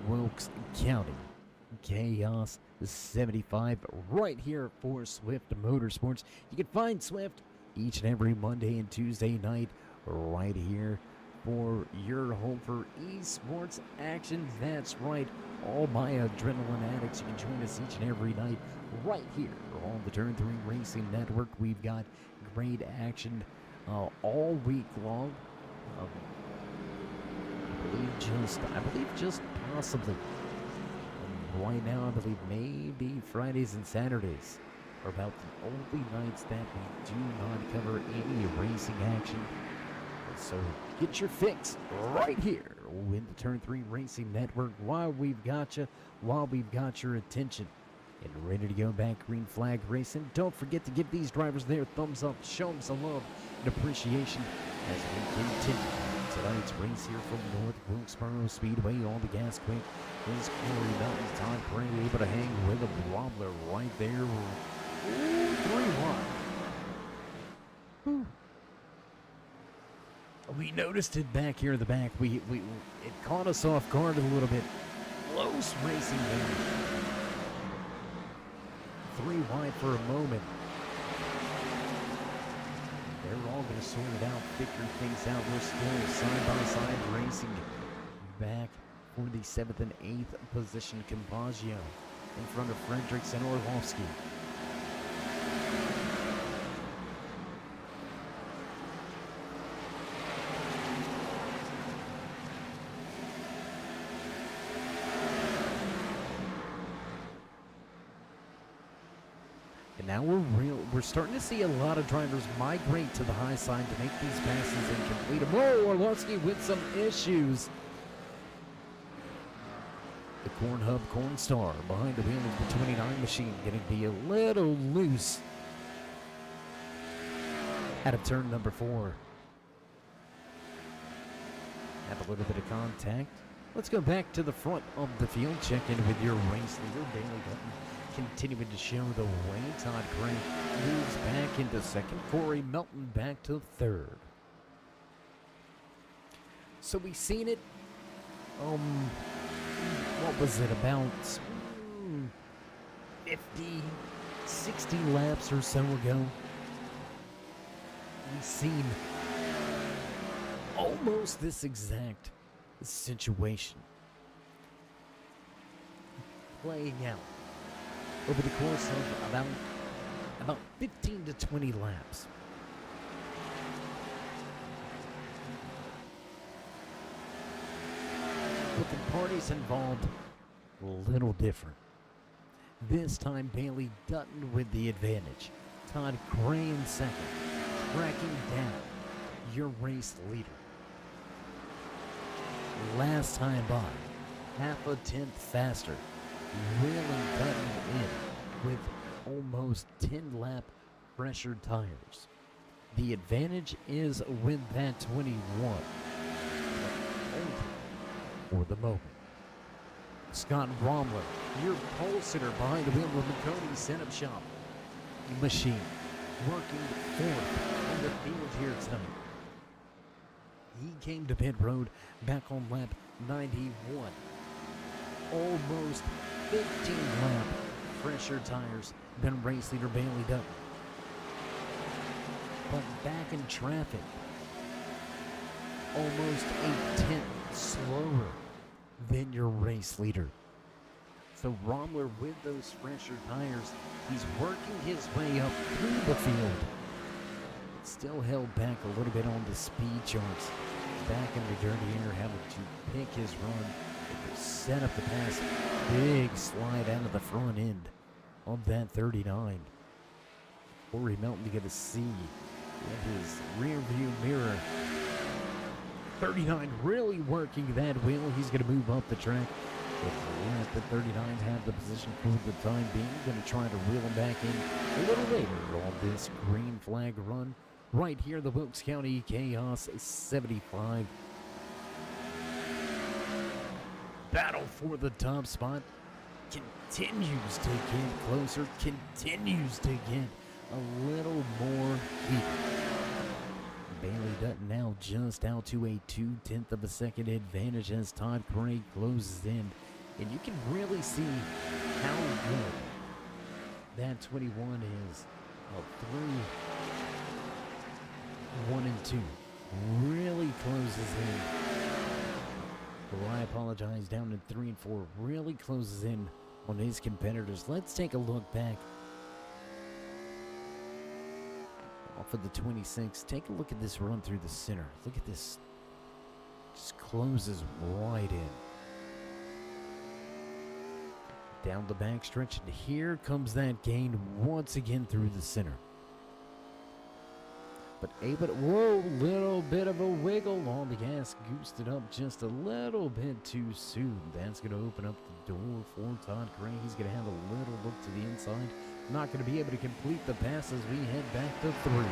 Wilkes County Chaos 75 right here for Swift Motorsports. You can find Swift each and every Monday and Tuesday night right here for your home for esports action. That's right, all my adrenaline addicts. You can join us each and every night right here on the Turn 3 Racing Network. We've got great action all week long. I believe just possibly right now, I believe maybe Fridays and Saturdays are about the only nights that we do not cover any racing action. So get your fix right here with the Turn 3 Racing Network while we've got you, while we've got your attention. And ready to go back green flag racing. Don't forget to give these drivers their thumbs up, show them some love and appreciation as we continue tonight's race here from North Wilkesboro Speedway. On the gas quick is Corey Melton. Todd Craig able to hang with a wobbler right there. 3 wide. We noticed it back here in the back. It caught us off guard a little bit. Close racing there. 3 wide for a moment. They're all going to sort it out, figure things out. We're still side-by-side racing back for the 7th and 8th position. Cambaggio in front of Fredericks and Orlovsky. And now we're starting to see a lot of drivers migrate to the high side to make these passes and complete them. Whoa, Orlovsky with some issues. The Corn Hub Corn Star behind the wheel of the 29 machine getting to be a little loose out of turn number 4. Have a little bit of contact. Let's go back to the front of the field. Check in with your race leader, Bailey Dutton. Continuing to show the way. Todd Craig moves back into second. Corey Melton back to third. So we've seen it. What was it, about 50, 60 laps or so ago? We've seen almost this exact situation playing out over the course of about 15 to 20 laps. But the parties involved a little different. This time, Bailey Dutton with the advantage. Todd Gray in second, tracking down your race leader. Last time by, half a tenth faster, reeling Dutton in with almost 10-lap pressured tires. The advantage is with that 21, but only for the moment. Scott Romler, your pole sitter behind the wheel of McConey's setup shop machine, working fourth on the field here tonight. He came to pit road back on lap 91. Almost 15-lap fresher tires than race leader Bailey Dutton. But back in traffic, almost a tenth slower than your race leader. So Romler with those fresher tires, he's working his way up through the field. But still held back a little bit on the speed charts. Back in the dirty air, having to pick his run. Set up the pass. Big slide out of the front end of that 39. Corey Melton to get a C in his rear view mirror. 39 really working that wheel. He's going to move up the track. But let the 39 have the position for the time being. Going to try to reel him back in a little later on this green flag run. Right here, the Wilkes County Chaos 75. Battle for the top spot continues to get closer, continues to get a little more heat. Bailey Dutton now just out to a 0.2 of a second advantage as Todd Craig closes in. And you can really see how good that 21 is. A 3, 1 and 2 really closes in. Well, I apologize, down in 3 and 4 really closes in on his competitors. Let's take a look back off of the 26. Take a look at this run through the center. Look at this. Just closes right in. Down the backstretch, and here comes that gain once again through the center. But able to, whoa, little bit of a wiggle on the gas, goosed it up just a little bit too soon. That's going to open up the door for Todd Gray. He's going to have a little look to the inside. Not going to be able to complete the pass as we head back to 3.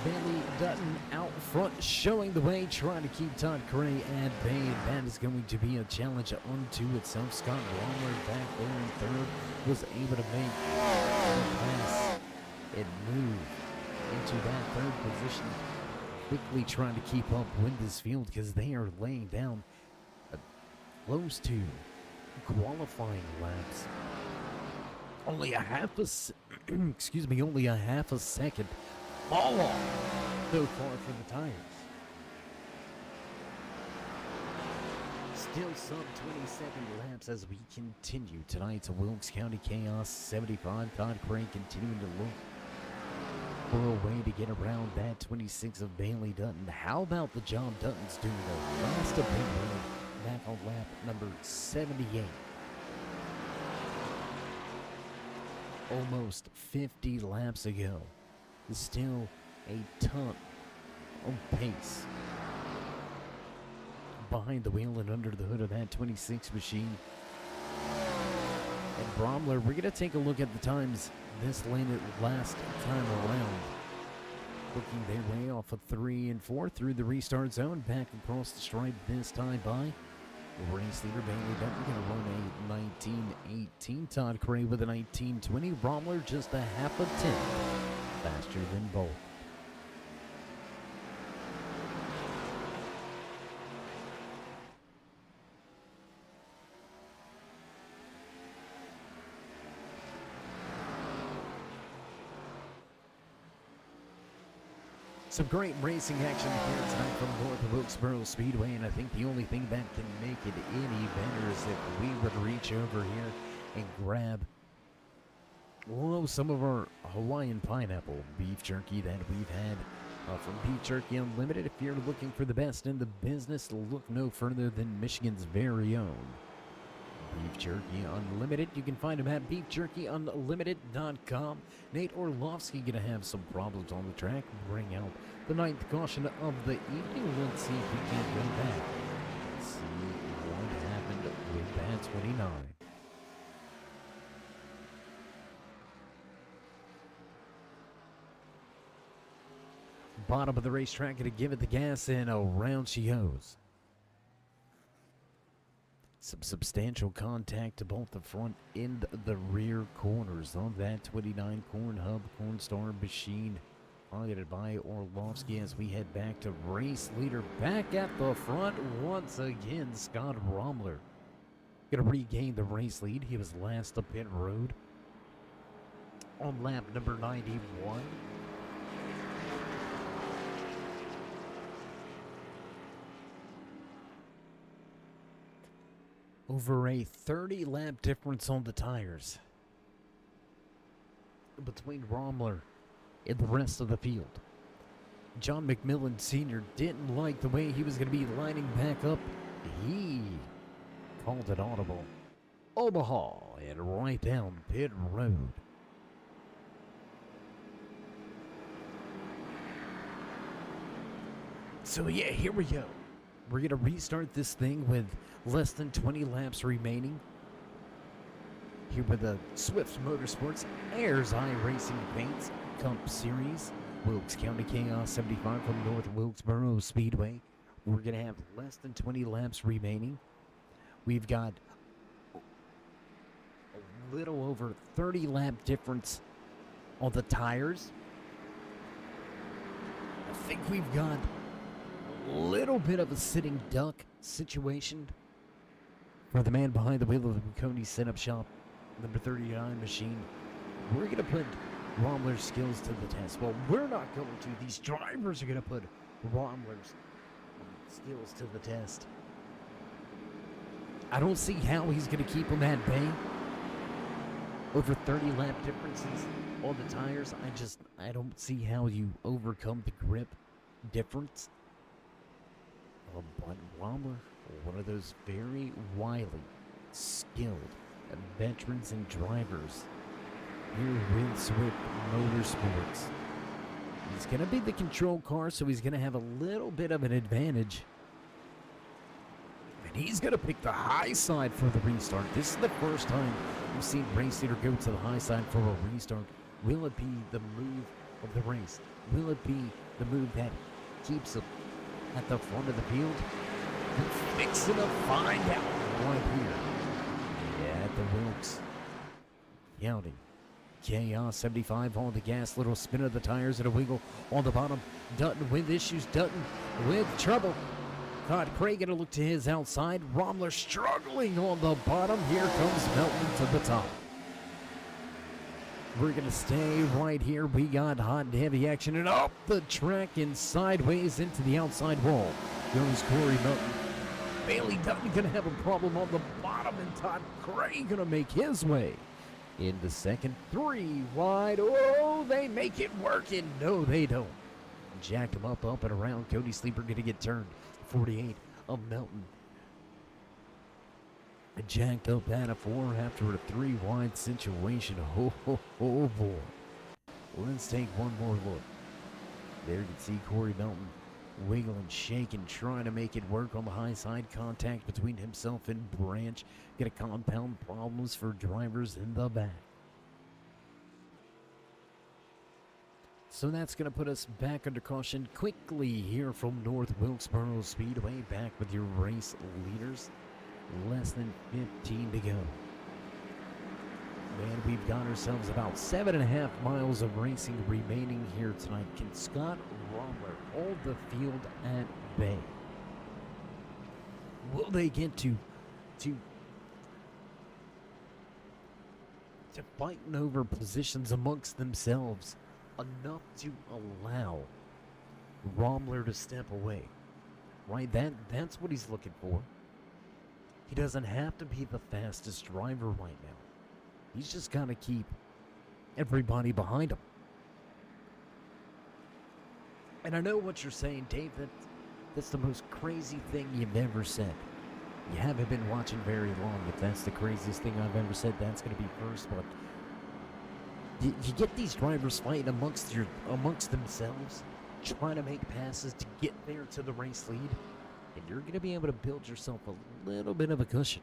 Bailey Dutton out front, showing the way, trying to keep Todd Gray at bay. And that is going to be a challenge unto itself. Scott Romler back there in third was able to make the pass and move into that third position. Quickly trying to keep up with this field because they are laying down close to qualifying laps. Only a half a only a half a second fall off so far for the tires. Still sub 27 laps as we continue tonight's Wilkes County Chaos 75. Todd Craig continuing to look for a way to get around that 26 of Bailey Dutton. How about the job Dutton's doing though? Last of Bailey back on lap number 78. Almost 50 laps ago. Still a ton of pace behind the wheel and under the hood of that 26 machine. And Bromler, we're going to take a look at the times this landed last time around. Working their way off of 3 and 4 through the restart zone, back across the stripe this time by race leader Bailey Dutton, going to run a 19:18. Todd Cray with a 19:20. Bromler just a half a tenth faster than both. Some great racing action here tonight from North Wilkesboro Speedway, and I think the only thing that can make it any better is if we would reach over here and grab some of our Hawaiian pineapple beef jerky that we've had from Beef Jerky Unlimited. If you're looking for the best in the business, look no further than Michigan's very own Beef Jerky Unlimited. You can find them at beefjerkyunlimited.com. Nate Orlovsky going to have some problems on the track. Bring out the ninth caution of the evening. Let's see if we can go back. Let's see what happened with that 29. Bottom of the racetrack, going to give it the gas, and around she goes. Some substantial contact to both the front and the rear corners of that 29 Corn Hub Corn Star machine, targeted by Orlovsky as we head back to race leader. Back at the front once again, Scott Romler going to regain the race lead. He was last up pit road on lap number 91. Over a 30-lap difference on the tires between Romler and the rest of the field. John McMillan Sr. didn't like the way he was going to be lining back up. He called it audible. Omaha and right down pit road. So yeah, here we go. We're going to restart this thing with less than 20 laps remaining. Here with the SwiftMotorSports Ayers Eye Racing Paints Cup Series. Wilkes County Chaos 75 from North Wilkesboro Speedway. We're going to have less than 20 laps remaining. We've got a little over 30 lap difference on the tires. I think we've got little bit of a sitting duck situation for the man behind the wheel of the Coney Setup Shop, number 39 machine. We're going to put Romler's skills to the test. Well, we're not going to. These drivers are going to put Romler's skills to the test. I don't see how he's going to keep them at bay. Over 30 lap differences on the tires. I don't see how you overcome the grip difference. But Romler, one of those very wily, skilled veterans and drivers here with Swift Motorsports. He's going to be the control car, so he's going to have a little bit of an advantage. And he's going to pick the high side for the restart. This is the first time we've seen Race Leader go to the high side for a restart. Will it be the move of the race? Will it be the move that keeps him at the front of the field? We're fixing to find out right here at the Wilkes County Chaos 75 on the gas. Little spin of the tires and a wiggle on the bottom. Dutton with issues. Dutton with trouble. Todd Craig going to look to his outside. Romler struggling on the bottom. Here comes Melton to the top. We're going to stay right here. We got hot and heavy action, and up the track and sideways into the outside wall goes Corey Melton. Bailey Dutton going to have a problem on the bottom, and Todd Craig going to make his way into second. 3 wide. Oh, they make it work, and no, they don't. Jacked him up and around. Cody Sleeper going to get turned. 48 of Melton. Jacked up at a 4 after a 3 wide situation. Oh boy. Let's take one more look. There you can see Corey Melton wiggling, shaking, trying to make it work on the high side. Contact between himself and Branch. Gonna compound problems for drivers in the back. So that's going to put us back under caution quickly here from North Wilkesboro Speedway. Back with your race leaders. Less than 15 to go. And we've got ourselves about 7.5 miles of racing remaining here tonight. Can Scott Romler hold the field at bay? Will they get to fighting over positions amongst themselves enough to allow Rommler to step away. Right? That's what he's looking for. He doesn't have to be the fastest driver right now. He's just got to keep everybody behind him. And I know what you're saying, Dave. That's the most crazy thing you've ever said. You haven't been watching very long. If that's the craziest thing I've ever said, that's going to be first. But you get these drivers fighting amongst themselves, trying to make passes to get there to the race lead, and you're going to be able to build yourself a little bit of a cushion.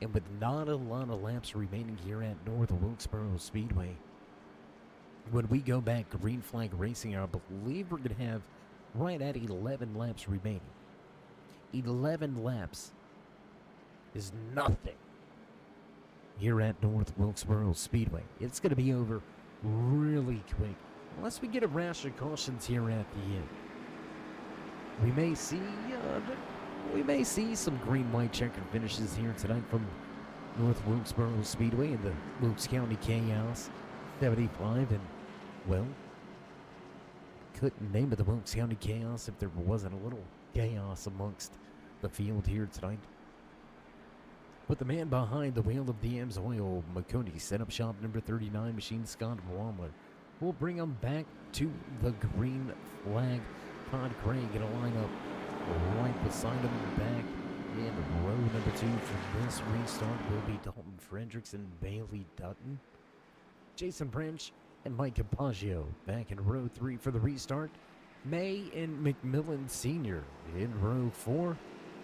And with not a lot of laps remaining here at North Wilkesboro Speedway, when we go back green flag racing, I believe we're going to have right at 11 laps remaining. 11 laps is nothing here at North Wilkesboro Speedway. It's going to be over really quick, unless we get a rash of cautions here at the end. We may see some green-white checkered finishes here tonight from North Wilkesboro Speedway in the Wilkes County Chaos 75, and well, couldn't name it the Wilkes County Chaos if there wasn't a little chaos amongst the field here tonight. But the man behind the wheel of the Amsoil Makoni setup shop number 39 machine, Scott Rommler, will bring him back to the green flag. Todd Gray going to line up right beside him back in row number 2 for this restart will be Dalton Fredericks and Bailey Dutton. Jason Branch and Mike Capagio back in row 3 for the restart. May and McMillan Sr. in row 4.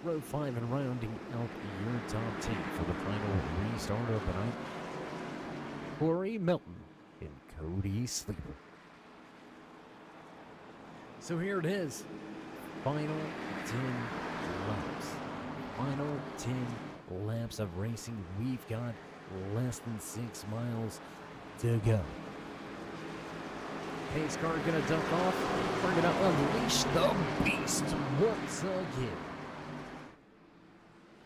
Row 5 and rounding out your top 10 for the final restart of the night. Corey Melton and Cody Sleeper. So here it is. Final 10 laps. Final 10 laps of racing. We've got less than 6 miles to go. Pace car gonna duck off. We're gonna unleash the beast once again.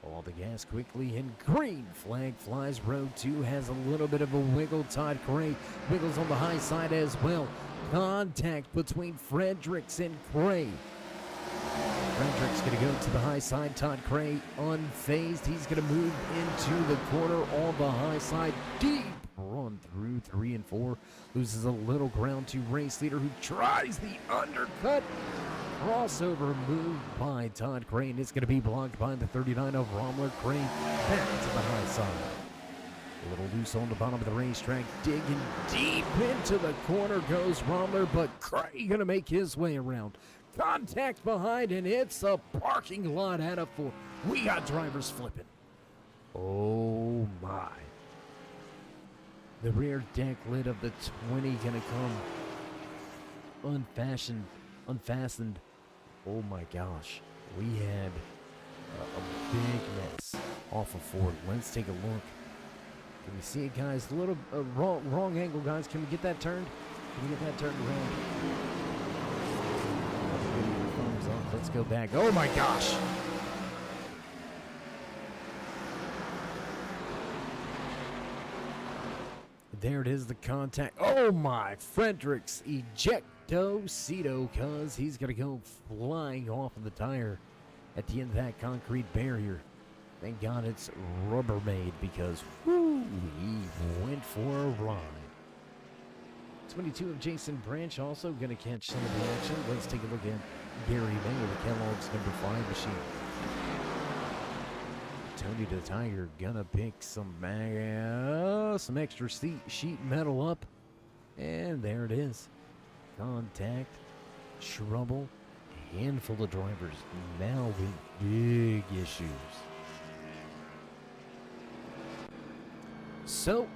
All the gas quickly, and green flag flies. Row 2 has a little bit of a wiggle. Todd Gray wiggles on the high side as well. Contact between Fredericks and Gray. Fredericks going to go to the high side. Todd Gray unfazed. He's going to move into the corner on the high side. Deep run through 3 and 4. Loses a little ground to race leader, who tries the undercut. Crossover move by Todd Gray, and it's going to be blocked by the 39 of Rommler. Gray back to the high side. A little loose on the bottom of the racetrack. Digging deep into the corner goes Rommler, but Gray going to make his way around. Contact behind, and it's a parking lot out of 4. We got drivers flipping. Oh my. The rear deck lid of the 20 going to come unfastened. Oh my gosh. We had a big mess off of Ford. Let's take a look. Can we see it, guys? A little wrong angle, guys. Can we get that turned? Can we get that turned around? Thumbs up. Let's go back. Oh my gosh. There it is, the contact. Oh my, Fredericks ejecto-cito, cuz he's going to go flying off of the tire at the end of that concrete barrier. Thank God it's Rubbermaid, because whoo, he went for a ride. 22 of Jason Branch also going to catch some of the action. Let's take a look at Gary May, the Kellogg's number 5 machine. Tony the Tiger gonna pick some extra sheet metal up, and there it is. Contact, trouble, a handful of drivers now with big issues. So,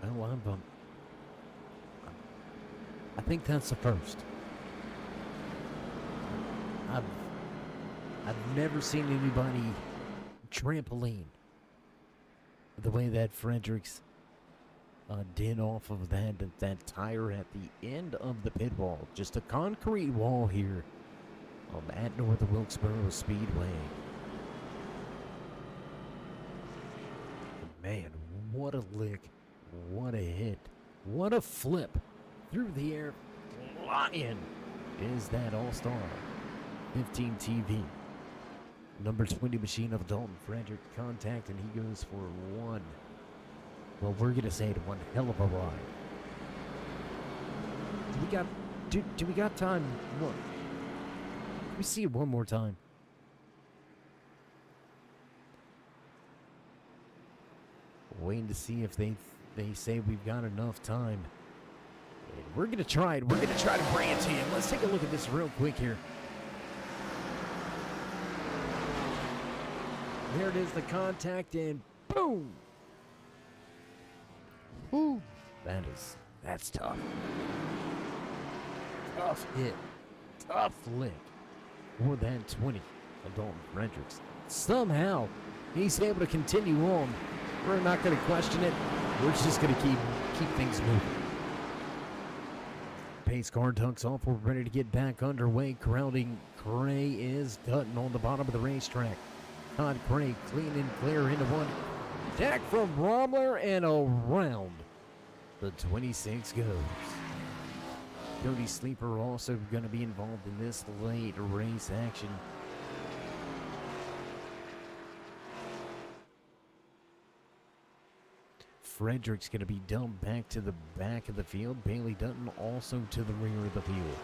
well, I think that's the first. I've never seen anybody trampoline the way that Fredericks did off of that tire at the end of the pit wall. Just a concrete wall here at North Wilkesboro Speedway. Man, what a lick What a hit. What a flip. Through the air. Flying is that all-star. 15 TV. Number 20 machine of Dalton Frederick contact, and he goes for one. Well, we're going to say it, one hell of a ride. Do we got time? Look. Let me see it one more time. Waiting to see if they say we've got enough time. And we're going to try it. We're going to try to bring it to you. Let's take a look at this real quick here. There it is, the contact, and boom! Woo! That's tough. Tough hit. Tough lick. More than 20 of Dalton Fredericks. Somehow, he's able to continue on. We're not going to question it. We're just going to keep things moving. Pace car ducks off. We're ready to get back underway. Crowding Gray is Dutton on the bottom of the racetrack. Todd Gray clean and clear into one. Attack from Romler and around the 26 goes. Cody Sleeper also going to be involved in this late race action. Frederick's going to be dumped back to the back of the field. Bailey Dutton also to the rear of the field.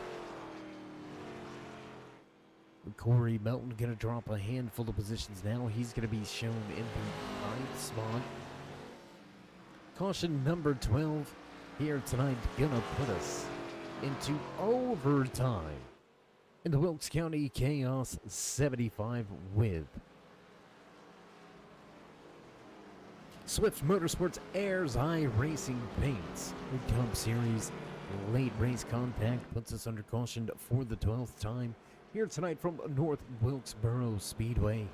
Corey Melton going to drop a handful of positions now. He's going to be shown in the 9th spot. Caution number 12 here tonight going to put us into overtime in the Wilkes County Chaos 75 with Swift Motorsports Airs Eye Racing Paints. The Cup Series late race compact puts us under caution for the 12th time here tonight from North Wilkesboro Speedway.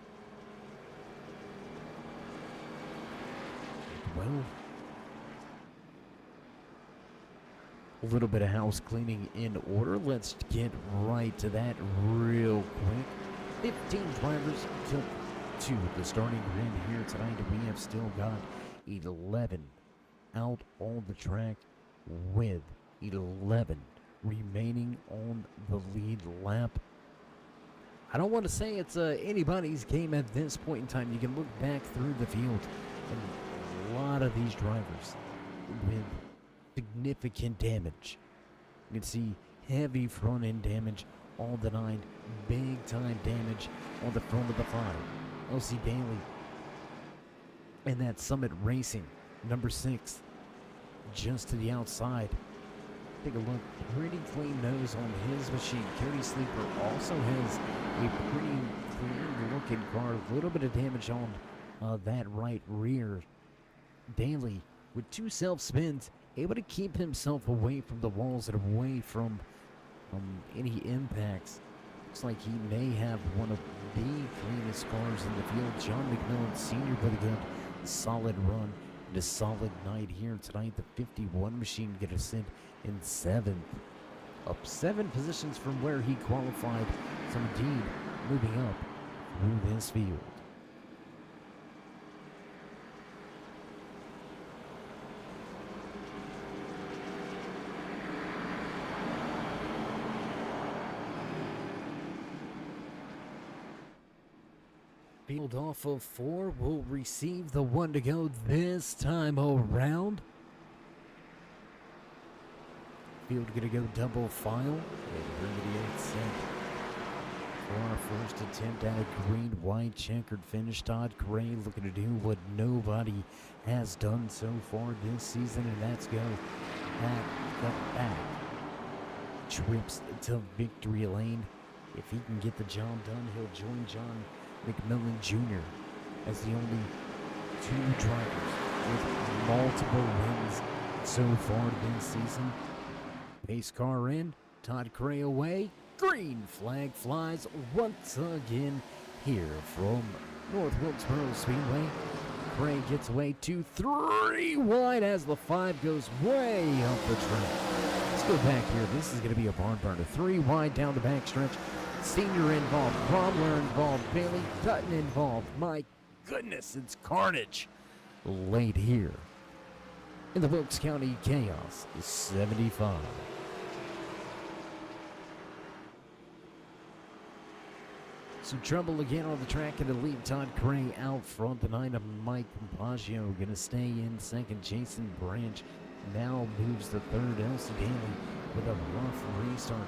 Well, a little bit of house cleaning in order. Let's get right to that real quick. 15 drivers took to the starting grid here tonight. We have still got 11 out on the track with 11 remaining on the lead lap. I don't want to say it's anybody's game at this point in time. You can look back through the field, and a lot of these drivers with significant damage. You can see heavy front end damage all denied, big time damage on the front of the 5. L.C. Bailey and that Summit Racing, number 6, just to the outside. Take a look, pretty clean nose on his machine. Cody Sleeper also has a pretty clean looking car. A little bit of damage on that right rear. Daly with 2 self spins, able to keep himself away from the walls and away from any impacts. Looks like he may have one of the cleanest cars in the field. John McMillan Sr. with a good solid run and a solid night here tonight. The 51 machine get a sit in 7th, up 7 positions from where he qualified. So indeed, moving up through this field. Field off of 4 will receive the 1 to go this time around. Field gonna go double file. And we're gonna get set for our first attempt at a green-white checkered finish. Todd Gray looking to do what nobody has done so far this season, and that's go back the back. Trips to victory lane. If he can get the job done, he'll join John McMillan Jr. as the only 2 drivers with multiple wins so far this season. Pace car in, Todd Gray away. Green flag flies once again here from North Wilkesboro Speedway. Gray gets away 2-3 wide as the 5 goes way up the track. Let's go back here. This is going to be a barn burner. 3 wide down the backstretch. Senior involved, Bromler involved, Bailey Dutton involved. My goodness, it's carnage late here. in the Wilkes County Chaos 75. Some trouble again on the track and the lead. Todd Gray out front tonight. Mike Compaggio going to stay in second. Jason Branch now moves to third. Elsie Daly with a rough restart,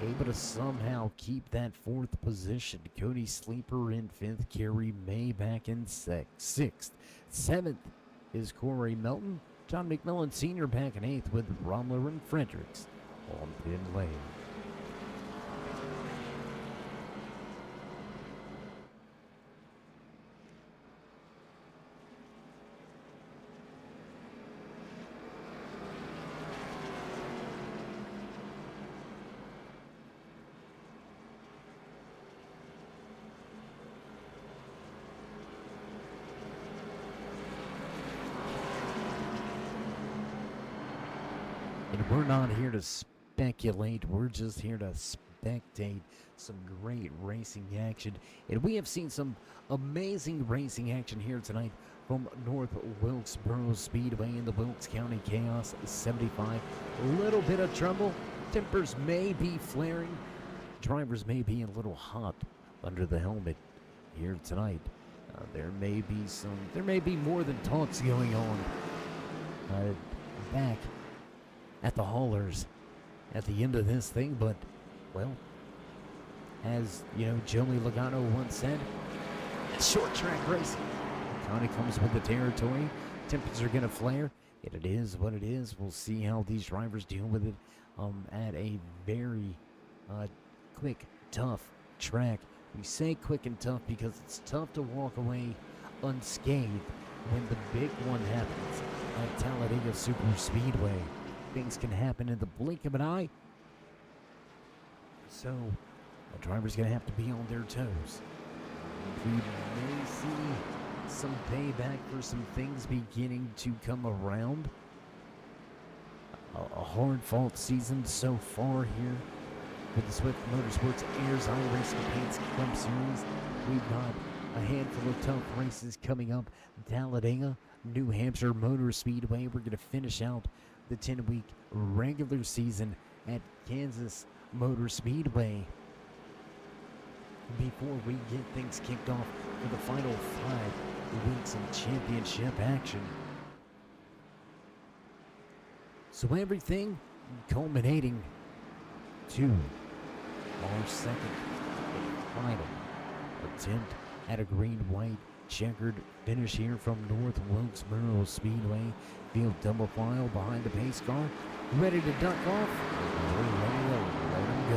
able to somehow keep that fourth position. Cody Sleeper in fifth. Kerry May back in sixth. Seventh is Corey Melton. John McMillan Sr. back in eighth with Romler and Fredericks on pin lane. And we're not here to speculate, we're just here to spectate some great racing action. And we have seen some amazing racing action here tonight from North Wilkesboro Speedway in the Wilkes County Chaos 75. A little bit of trouble. Tempers may be flaring. Drivers may be a little hot under the helmet here tonight. There may be more than talks going on back at the haulers at the end of this thing, but, well, as, you know, Joey Logano once said, short track racing kind of comes with the territory. Tempers are going to flare, and it is what it is. We'll see how these drivers deal with it at a very quick, tough track. We say quick and tough because it's tough to walk away unscathed when the big one happens at Talladega Super Speedway. Things can happen in the blink of an eye. So, the driver's going to have to be on their toes. We may see some payback for some things beginning to come around. A hard-fought season so far here with the Swift Motorsports Ayers iRacing Paints Cup Series. We've got a handful of tough races coming up. Talladega, New Hampshire Motor Speedway. We're going to finish out the 10-week regular season at Kansas Motor Speedway before we get things kicked off for the final 5 weeks of championship action. So everything culminating to our second and final attempt at a green-white checkered finish here from North Wilkesboro Speedway. Field double file behind the pace car, ready to duck off. We're ready to let him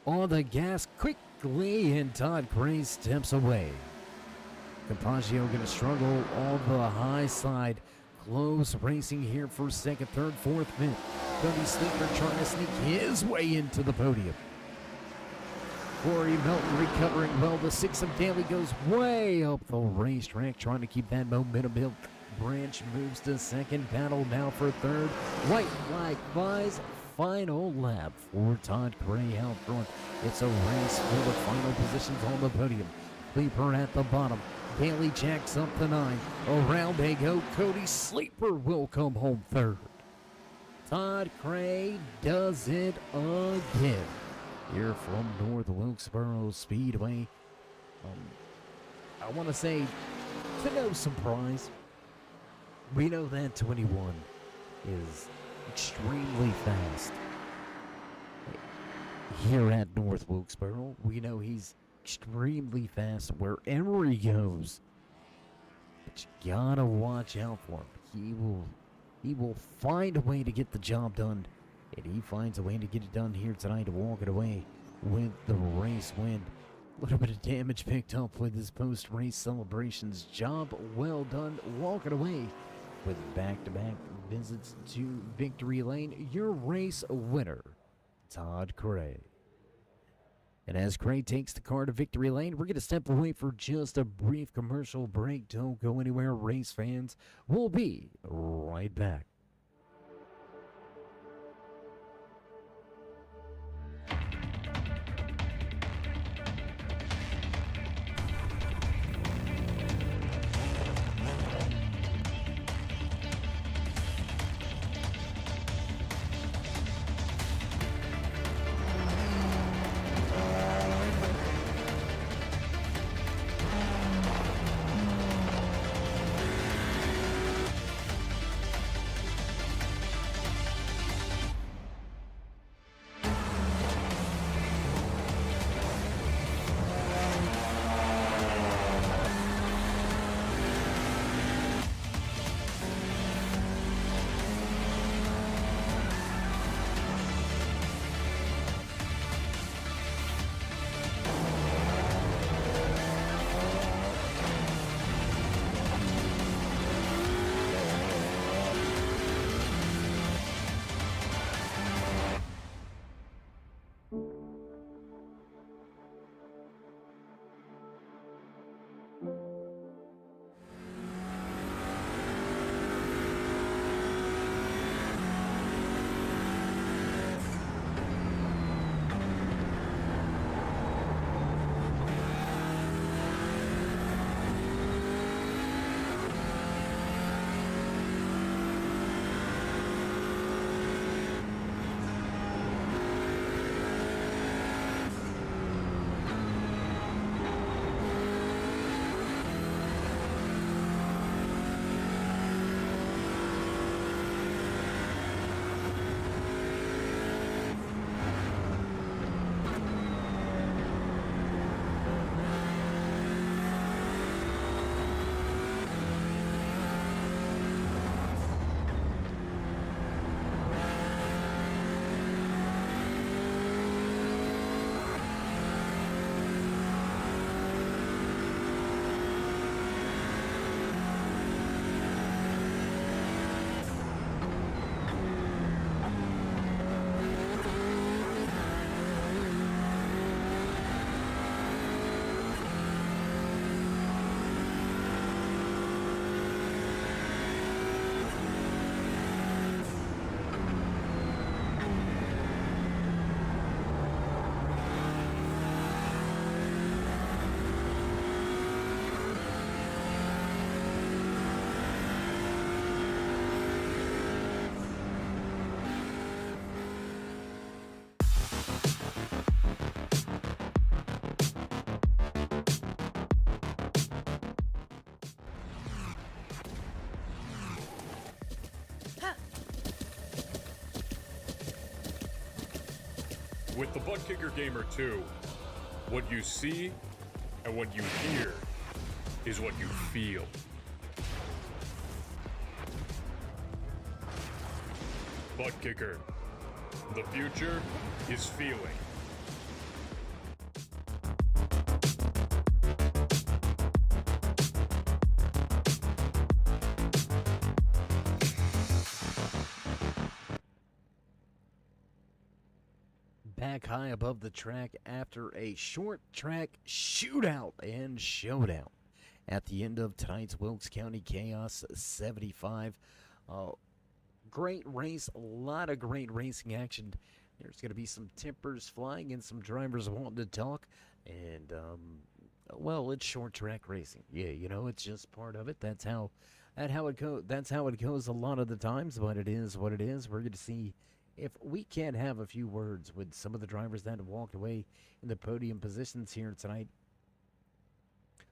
go. On the gas quickly, and Todd Gray steps away. Compaggio going to struggle on the high side. Close racing here for second, third, fourth, fifth. Cody Sleeper trying to sneak his way into the podium. Corey Melton recovering well. The 6 of Daly goes way up the racetrack, trying to keep that momentum built. Branch moves to second. Battle now for third. White flag flies. Final lap for Todd Gray out front. It's a race for the final positions on the podium. Sleeper at the bottom. Daly jacks up the 9. Around they go. Cody Sleeper will come home third. Todd Gray does it again here from North Wilkesboro Speedway. I want to say, to no surprise, we know that 21 is extremely fast. Here at North Wilkesboro, we know he's extremely fast wherever he goes. But you gotta watch out for him. He will find a way to get the job done. And he finds a way to get it done here tonight to walk it away with the race win. A little bit of damage picked up with his post-race celebrations. Job well done, walking away with back-to-back visits to victory lane. Your race winner, Todd Gray. And as Gray takes the car to victory lane, we're going to step away for just a brief commercial break. Don't go anywhere, race fans. We'll be right back. With the Butt Kicker Gamer 2, what you see and what you hear is what you feel. Butt Kicker. The future is feeling. Back high above the track after a short track shootout and showdown at the end of tonight's Wilkes County Chaos 75. Great race, a lot of great racing action. There's going to be some tempers flying and some drivers wanting to talk. And, well, it's short track racing. Yeah, you know, it's just part of it. That's how it goes. That's how it goes a lot of the times, but it is what it is. We're going to see if we can't have a few words with some of the drivers that have walked away in the podium positions here tonight.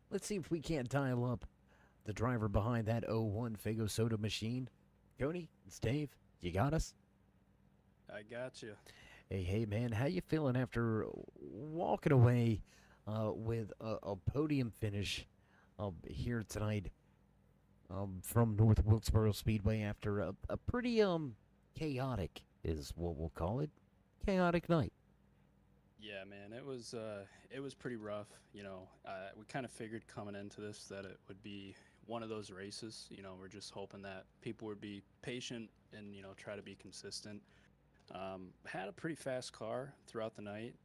Let's see if we can't dial up the driver behind that 01 Fago Soda machine. Cody, it's Dave. You got us? I got you. Hey, man. How you feeling after walking away with a podium finish here tonight from North Wilkesboro Speedway after a pretty chaotic, is what we'll call it, chaotic night? Yeah, man, it was pretty rough. You know, we kind of figured coming into this that it would be one of those races. You know, we're just hoping that people would be patient and, you know, try to be consistent. Had a pretty fast car throughout the night.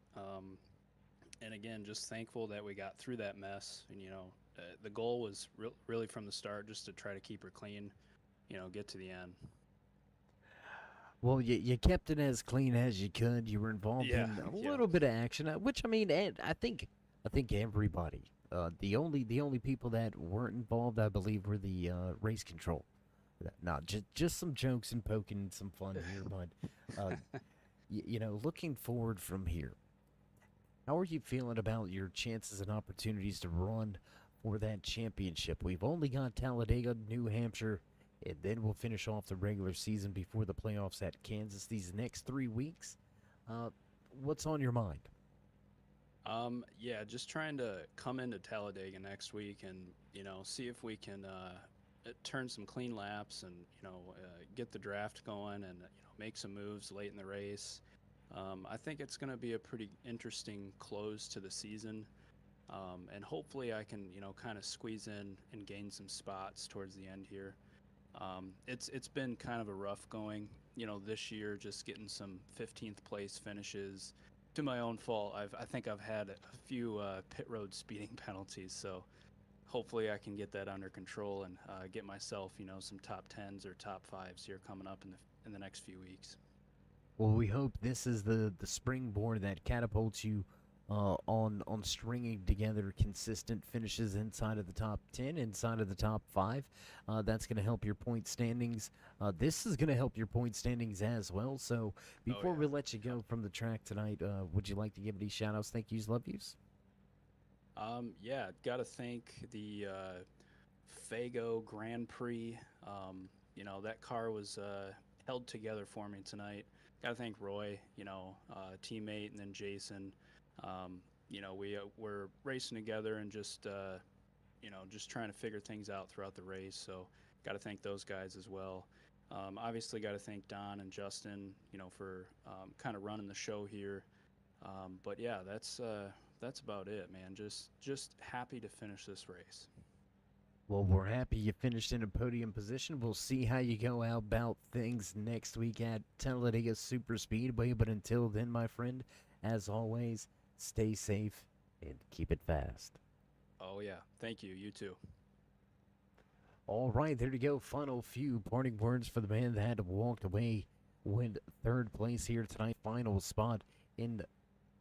And again, just thankful that we got through that mess. And, you know, the goal was really from the start just to try to keep her clean, you know, get to the end. Well, you kept it as clean as you could. You were involved in a little bit of action, which, I mean, and I think everybody. The only people that weren't involved, I believe, were the race control. Not just some jokes and poking some fun here, but you know, looking forward from here. How are you feeling about your chances and opportunities to run for that championship? We've only got Talladega, New Hampshire, and then we'll finish off the regular season before the playoffs at Kansas these next 3 weeks. What's on your mind? Yeah, just trying to come into Talladega next week and, you know, see if we can turn some clean laps and, you know, get the draft going and, you know, make some moves late in the race. I think it's going to be a pretty interesting close to the season. And hopefully I can, you know, kind of squeeze in and gain some spots towards the end here. It's been kind of a rough going, you know, this year, just getting some 15th place finishes. To my own fault, I think I've had a few pit road speeding penalties, so hopefully I can get that under control and get myself, you know, some top 10s or top 5s here coming up in the next few weeks. Well, we hope this is the springboard that catapults you on stringing together consistent finishes inside of the top 10, inside of the top 5. That's going to help your point standings. This is going to help your point standings as well. So before we let you go from the track tonight, would you like to give any shout-outs, thank yous, love yous? Yeah, got to thank the Fago Grand Prix. You know, that car was held together for me tonight. Got to thank Roy, you know, teammate, and then Jason. You know, we were racing together and just, you know, just trying to figure things out throughout the race. So got to thank those guys as well. Obviously got to thank Don and Justin, you know, for kind of running the show here. But yeah, that's about it, man. Just happy to finish this race. Well, we're happy you finished in a podium position. We'll see how you go out about things next week at Talladega Super Speedway. But until then, my friend, as always, stay safe and keep it fast. Oh, yeah. Thank you. You too. All right, there you go. Final few parting words for the man that walked away with third place here tonight. Final spot in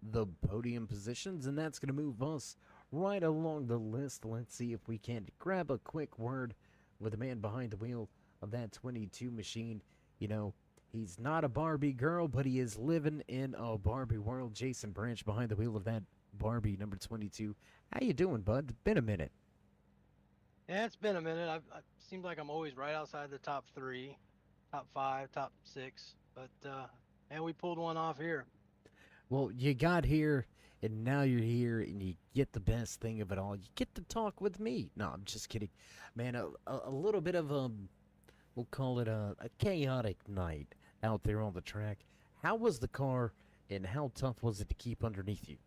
the podium positions, and that's going to move us right along the list. Let's see if we can grab a quick word with the man behind the wheel of that 22 machine. You know, he's not a Barbie girl, but he is living in a Barbie world. Jason Branch behind the wheel of that Barbie number 22. How you doing, bud? It's been a minute. Yeah, it's been a minute. I seems like I'm always right outside the top 3, top 5, top 6. But, and we pulled one off here. Well, you got here, and now you're here, and you get the best thing of it all. You get to talk with me. No, I'm just kidding, man. A little bit of we'll call it a chaotic night out there on the track. How was the car, and how tough was it to keep underneath you?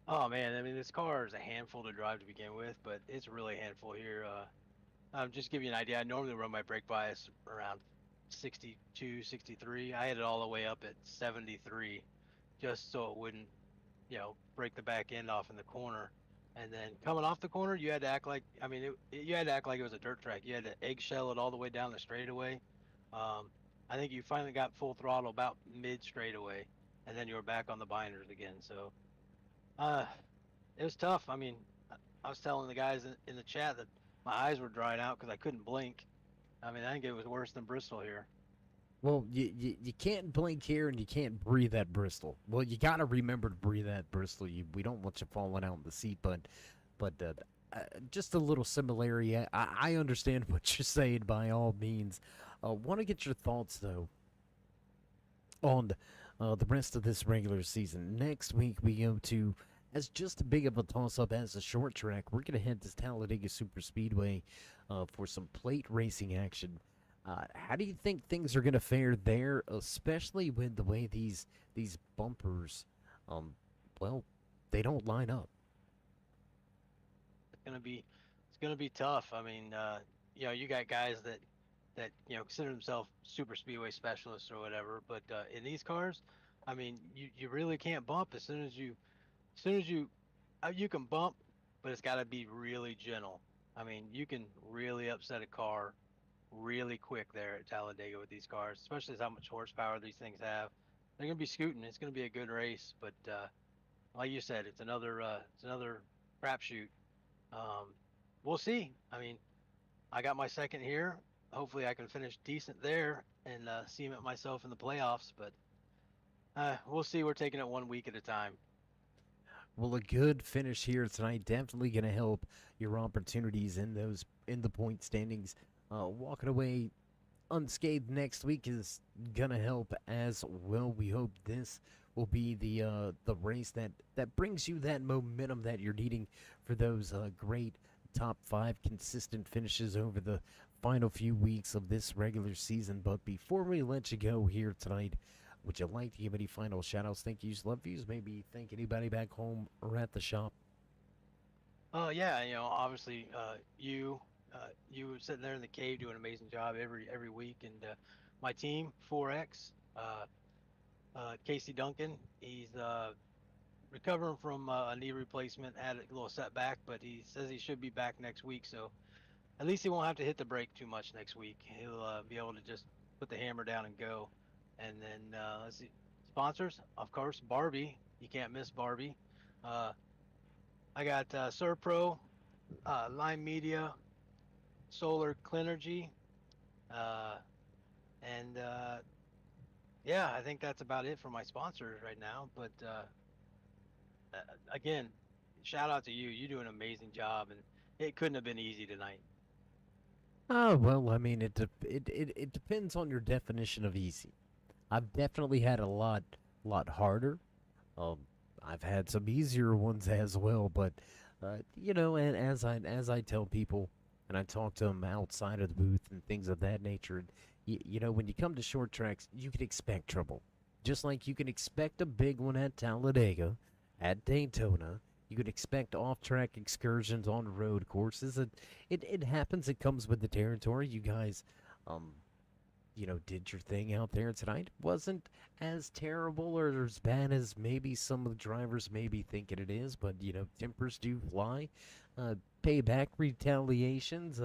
Oh man, I mean this car is a handful to drive to begin with, but it's really a handful here. Just to give you an idea, I normally run my brake bias around 62, 63. I had it all the way up at 73, just so it wouldn't, break the back end off in the corner. And then coming off the corner, you had to act like, I mean, you had to act like it was a dirt track. You had to eggshell it all the way down the straightaway. Um, I think you finally got full throttle about mid straightaway, and then you were back on the binders again. So uh, it was tough. I mean, I was telling the guys in the chat that my eyes were drying out because I couldn't blink. I mean, I think it was worse than Bristol here. Well, you can't blink here, and you can't breathe at Bristol. Well, you got to remember to breathe at Bristol. We don't want you falling out in the seat, but just a little similarity. I understand what you're saying by all means. Want to get your thoughts though on the rest of this regular season. Next week we go to, as just as big of a toss-up as a short track. We're gonna head to Talladega Super Speedway for some plate racing action. How do you think things are gonna fare there, especially with the way these bumpers, um, well, they don't line up? It's gonna be it's gonna be tough. I mean, you got guys that consider themselves super speedway specialists or whatever, but in these cars, I mean, you really can't bump as soon as you can bump, but it's got to be really gentle. I mean, you can really upset a car really quick there at Talladega with these cars, especially as how much horsepower these things have. They're gonna be scooting. It's gonna be a good race, but like you said, it's another crapshoot. Um, we'll see. I mean, I got my second here. Hopefully, I can finish decent there and cement myself in the playoffs. But we'll see. We're taking it 1 week at a time. Well, a good finish here tonight definitely going to help your opportunities in the point standings. Walking away unscathed next week is going to help as well. We hope this will be the race that brings you that momentum that you're needing for those great top five consistent finishes over the final few weeks of this regular season. But before we let you go here tonight, would you like to give any final shout outs, thank yous, love yous, maybe thank anybody back home or at the shop? Yeah, obviously, you were sitting there in the cave doing an amazing job every week, and my team 4X, Casey Duncan, he's recovering from a knee replacement, had a little setback, but he says he should be back next week, so at least he won't have to hit the brake too much next week. He'll be able to just put the hammer down and go. And then let's see, sponsors, of course, Barbie. You can't miss Barbie. Uh, I got Surpro, Lime Media, Solar Cleanergy, uh, and yeah, I think that's about it for my sponsors right now. But again, shout out to you. You do an amazing job, and it couldn't have been easy tonight. Oh, well, I mean, it depends on your definition of easy. I've definitely had a lot harder. Um, I've had some easier ones as well, but and as I tell people, and I talk to them outside of the booth and things of that nature, when you come to short tracks, you can expect trouble, just like you can expect a big one at Talladega, at Daytona. You could expect off-track excursions on road courses. It happens. It comes with the territory. You guys, um, did your thing out there tonight. Wasn't as terrible or as bad as maybe some of the drivers may be thinking it is, but tempers do fly. Payback retaliations,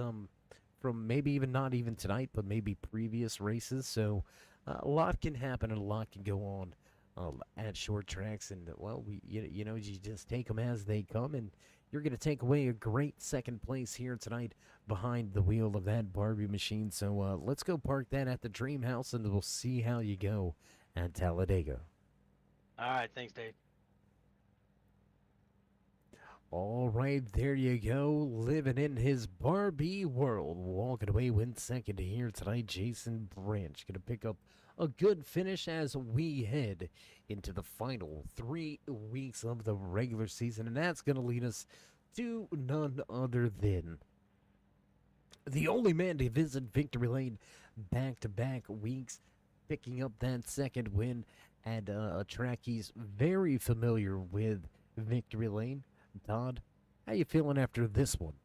from maybe even not even tonight, but maybe previous races. So a lot can happen and a lot can go on at short tracks, and well, you just take them as they come, and you're going to take away a great second place here tonight behind the wheel of that Barbie machine. So let's go park that at the Dream House, and we'll see how you go at Talladega. All right, thanks, Dave. All right, there you go. Living in his Barbie world. Walking away win second here tonight. Jason Branch going to pick up a good finish as we head into the final 3 weeks of the regular season. And that's going to lead us to none other than the only man to visit Victory Lane back-to-back weeks, picking up that second win at a track he's very familiar with, Victory Lane. Todd, how you feeling after this one?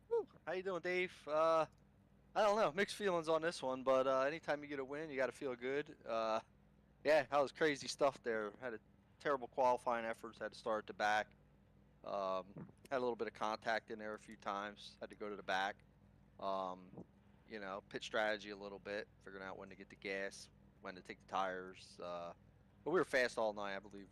Whew. How you doing, Dave? I don't know, mixed feelings on this one, but anytime you get a win, you got to feel good. Yeah, that was crazy stuff there. Had a terrible qualifying efforts. Had to start at the back. Had a little bit of contact in there a few times. Had to go to the back. Um, pit strategy a little bit, figuring out when to get the gas, when to take the tires. But we were fast all night. I believe.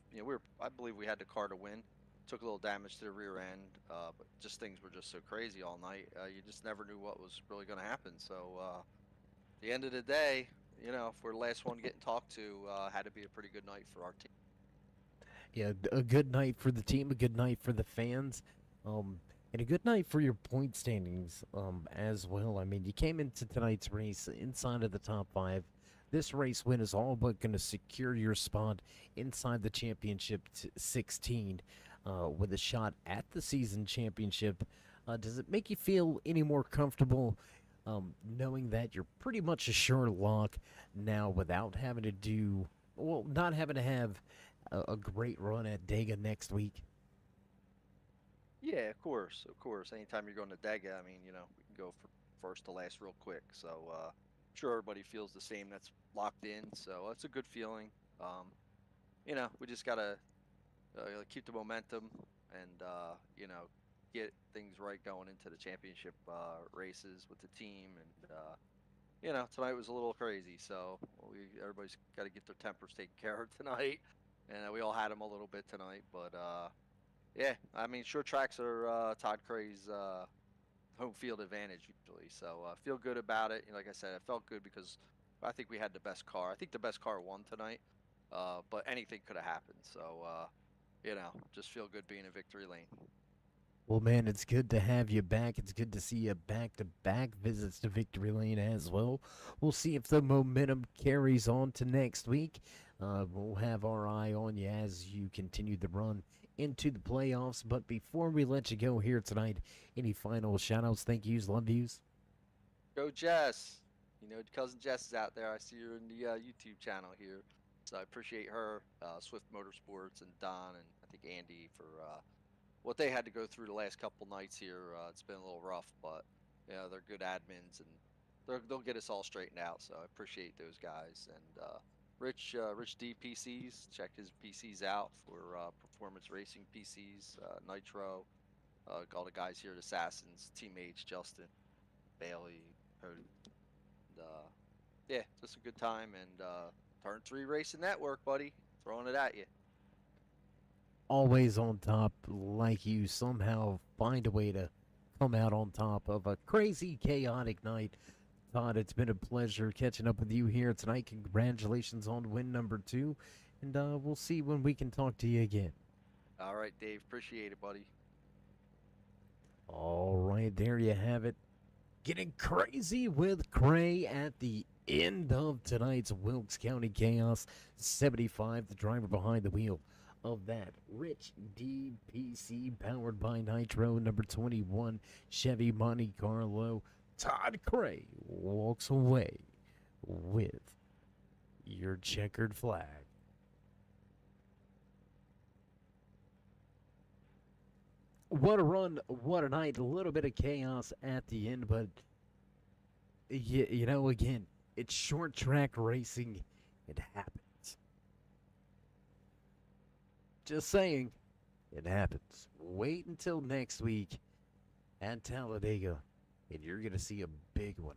I believe we had the car to win. Took a little damage to the rear end, but just things were just so crazy all night. You just never knew what was really going to happen. So, at the end of the day, if we're the last one getting talked to, had to be a pretty good night for our team. Yeah, a good night for the team, a good night for the fans, and a good night for your point standings as well. I mean, you came into tonight's race inside of the top 5. This race win is all but going to secure your spot inside the championship 16 with a shot at the season championship. Does it make you feel any more comfortable knowing that you're pretty much a sure lock now without having to not having to have a great run at Dega next week? Yeah, of course. Anytime you're going to Dega, I mean, we can go from first to last real quick. So, sure everybody feels the same that's locked in. So it's a good feeling. We just gotta keep the momentum and get things right going into the championship races with the team. And tonight was a little crazy. So everybody's got to get their tempers taken care of tonight. And we all had them a little bit tonight, but yeah, I mean, short tracks are Todd Cray's home field advantage usually, so feel good about it. Like I said, I felt good because I think we had the best car. I think the best car won tonight, but anything could have happened. So just feel good being in victory lane. Well, man, it's good to have you back. It's good to see you back-to-back visits to Victory Lane as well. We'll see if the momentum carries on to next week. We'll have our eye on you as you continue the run into the playoffs. But before we let you go here tonight, any final shout-outs, thank yous, love yous? Go Jess! Cousin Jess is out there. I see her in the YouTube channel here. So I appreciate her, Swift Motorsports, and Don, and I think Andy for what they had to go through the last couple nights here. It's been a little rough, but they're good admins and they'll get us all straightened out. So I appreciate those guys. And Rich D PCs, check his PCs out for performance racing PCs, Nitro. All the guys here at Assassins, teammates Justin, Bailey, Cody. And, yeah, just a good time. And Turn 3 Racing Network, buddy, throwing it at you. Always on top, like you somehow find a way to come out on top of a crazy, chaotic night. Todd, it's been a pleasure catching up with you here tonight. Congratulations on win number 2, and we'll see when we can talk to you again. All right, Dave, appreciate it, buddy. All right, there you have it. Getting crazy with Cray at the end of tonight's Wilkes County Chaos 75, the driver behind the wheel of that Rich DPC powered by Nitro number 21 Chevy Monte Carlo. Todd Cray walks away with your checkered flag. What a run, what a night, a little bit of chaos at the end, but again, it's short track racing. It happens. Just saying, it happens. Wait until next week at Talladega, and you're going to see a big one.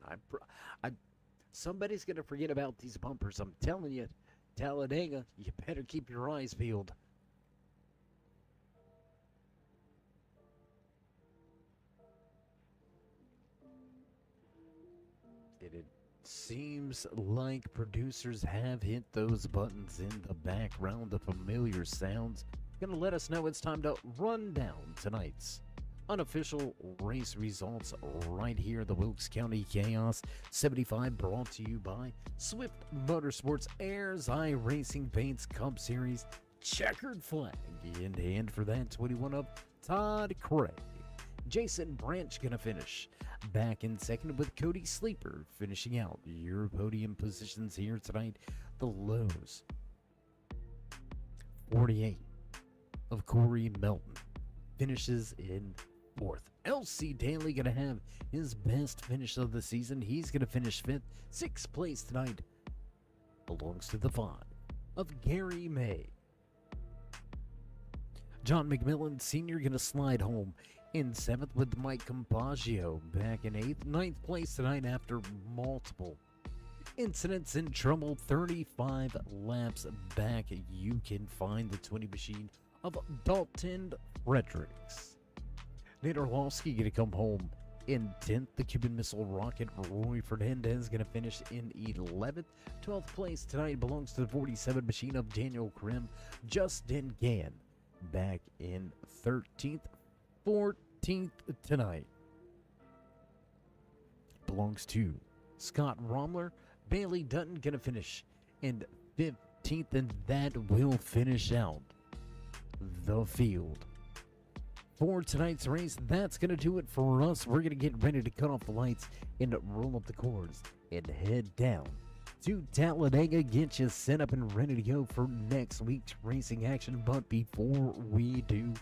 Somebody's going to forget about these bumpers. I'm telling you, Talladega, you better keep your eyes peeled. It seems like producers have hit those buttons in the background. The familiar sounds going to let us know it's time to run down tonight's unofficial race results right here at the Wilkes County Chaos 75, brought to you by Swift Motorsports Airs iRacing Paints Cup Series checkered flag in hand for that 21 of Todd Craig. Jason Branch gonna finish back in second, with Cody Sleeper finishing out your podium positions here tonight. The lows 48 of Corey Melton finishes in fourth. LC Daly gonna have his best finish of the season. He's gonna finish fifth. Sixth place tonight belongs to the 5 of Gary May. John McMillan Sr. gonna slide home in seventh, with Mike Compaggio back in eighth. Ninth place tonight after multiple incidents and trouble. 35 laps back, you can find the 20 machine of Dalton Fredericks. Nate Orlovsky going to come home in 10th. The Cuban Missile Rocket Roy Fernandez going to finish in 11th. 12th place tonight belongs to the 47 machine of Daniel Krim. Justin Gann back in 13th. 14th tonight belongs to Scott Romler. Bailey Dutton going to finish in 15th, and that will finish out the field for tonight's race. That's going to do it for us. We're going to get ready to cut off the lights and roll up the cords and head down to Talladega, get you set up and ready to go for next week's racing action. But before we do,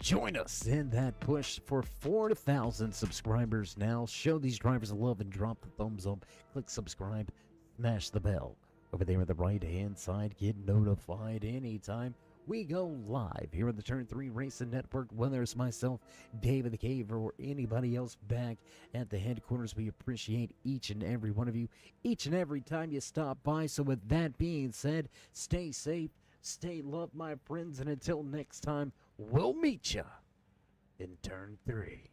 join us in that push for 4,000 subscribers now. Show these drivers love and drop the thumbs up. Click subscribe, smash the bell over there on the right-hand side. Get notified anytime we go live here on the Turn 3 Racing Network. Whether it's myself, David the Cave, or anybody else back at the headquarters, we appreciate each and every one of you, each and every time you stop by. So with that being said, stay safe, stay loved, my friends, and until next time, we'll meet ya in Turn 3.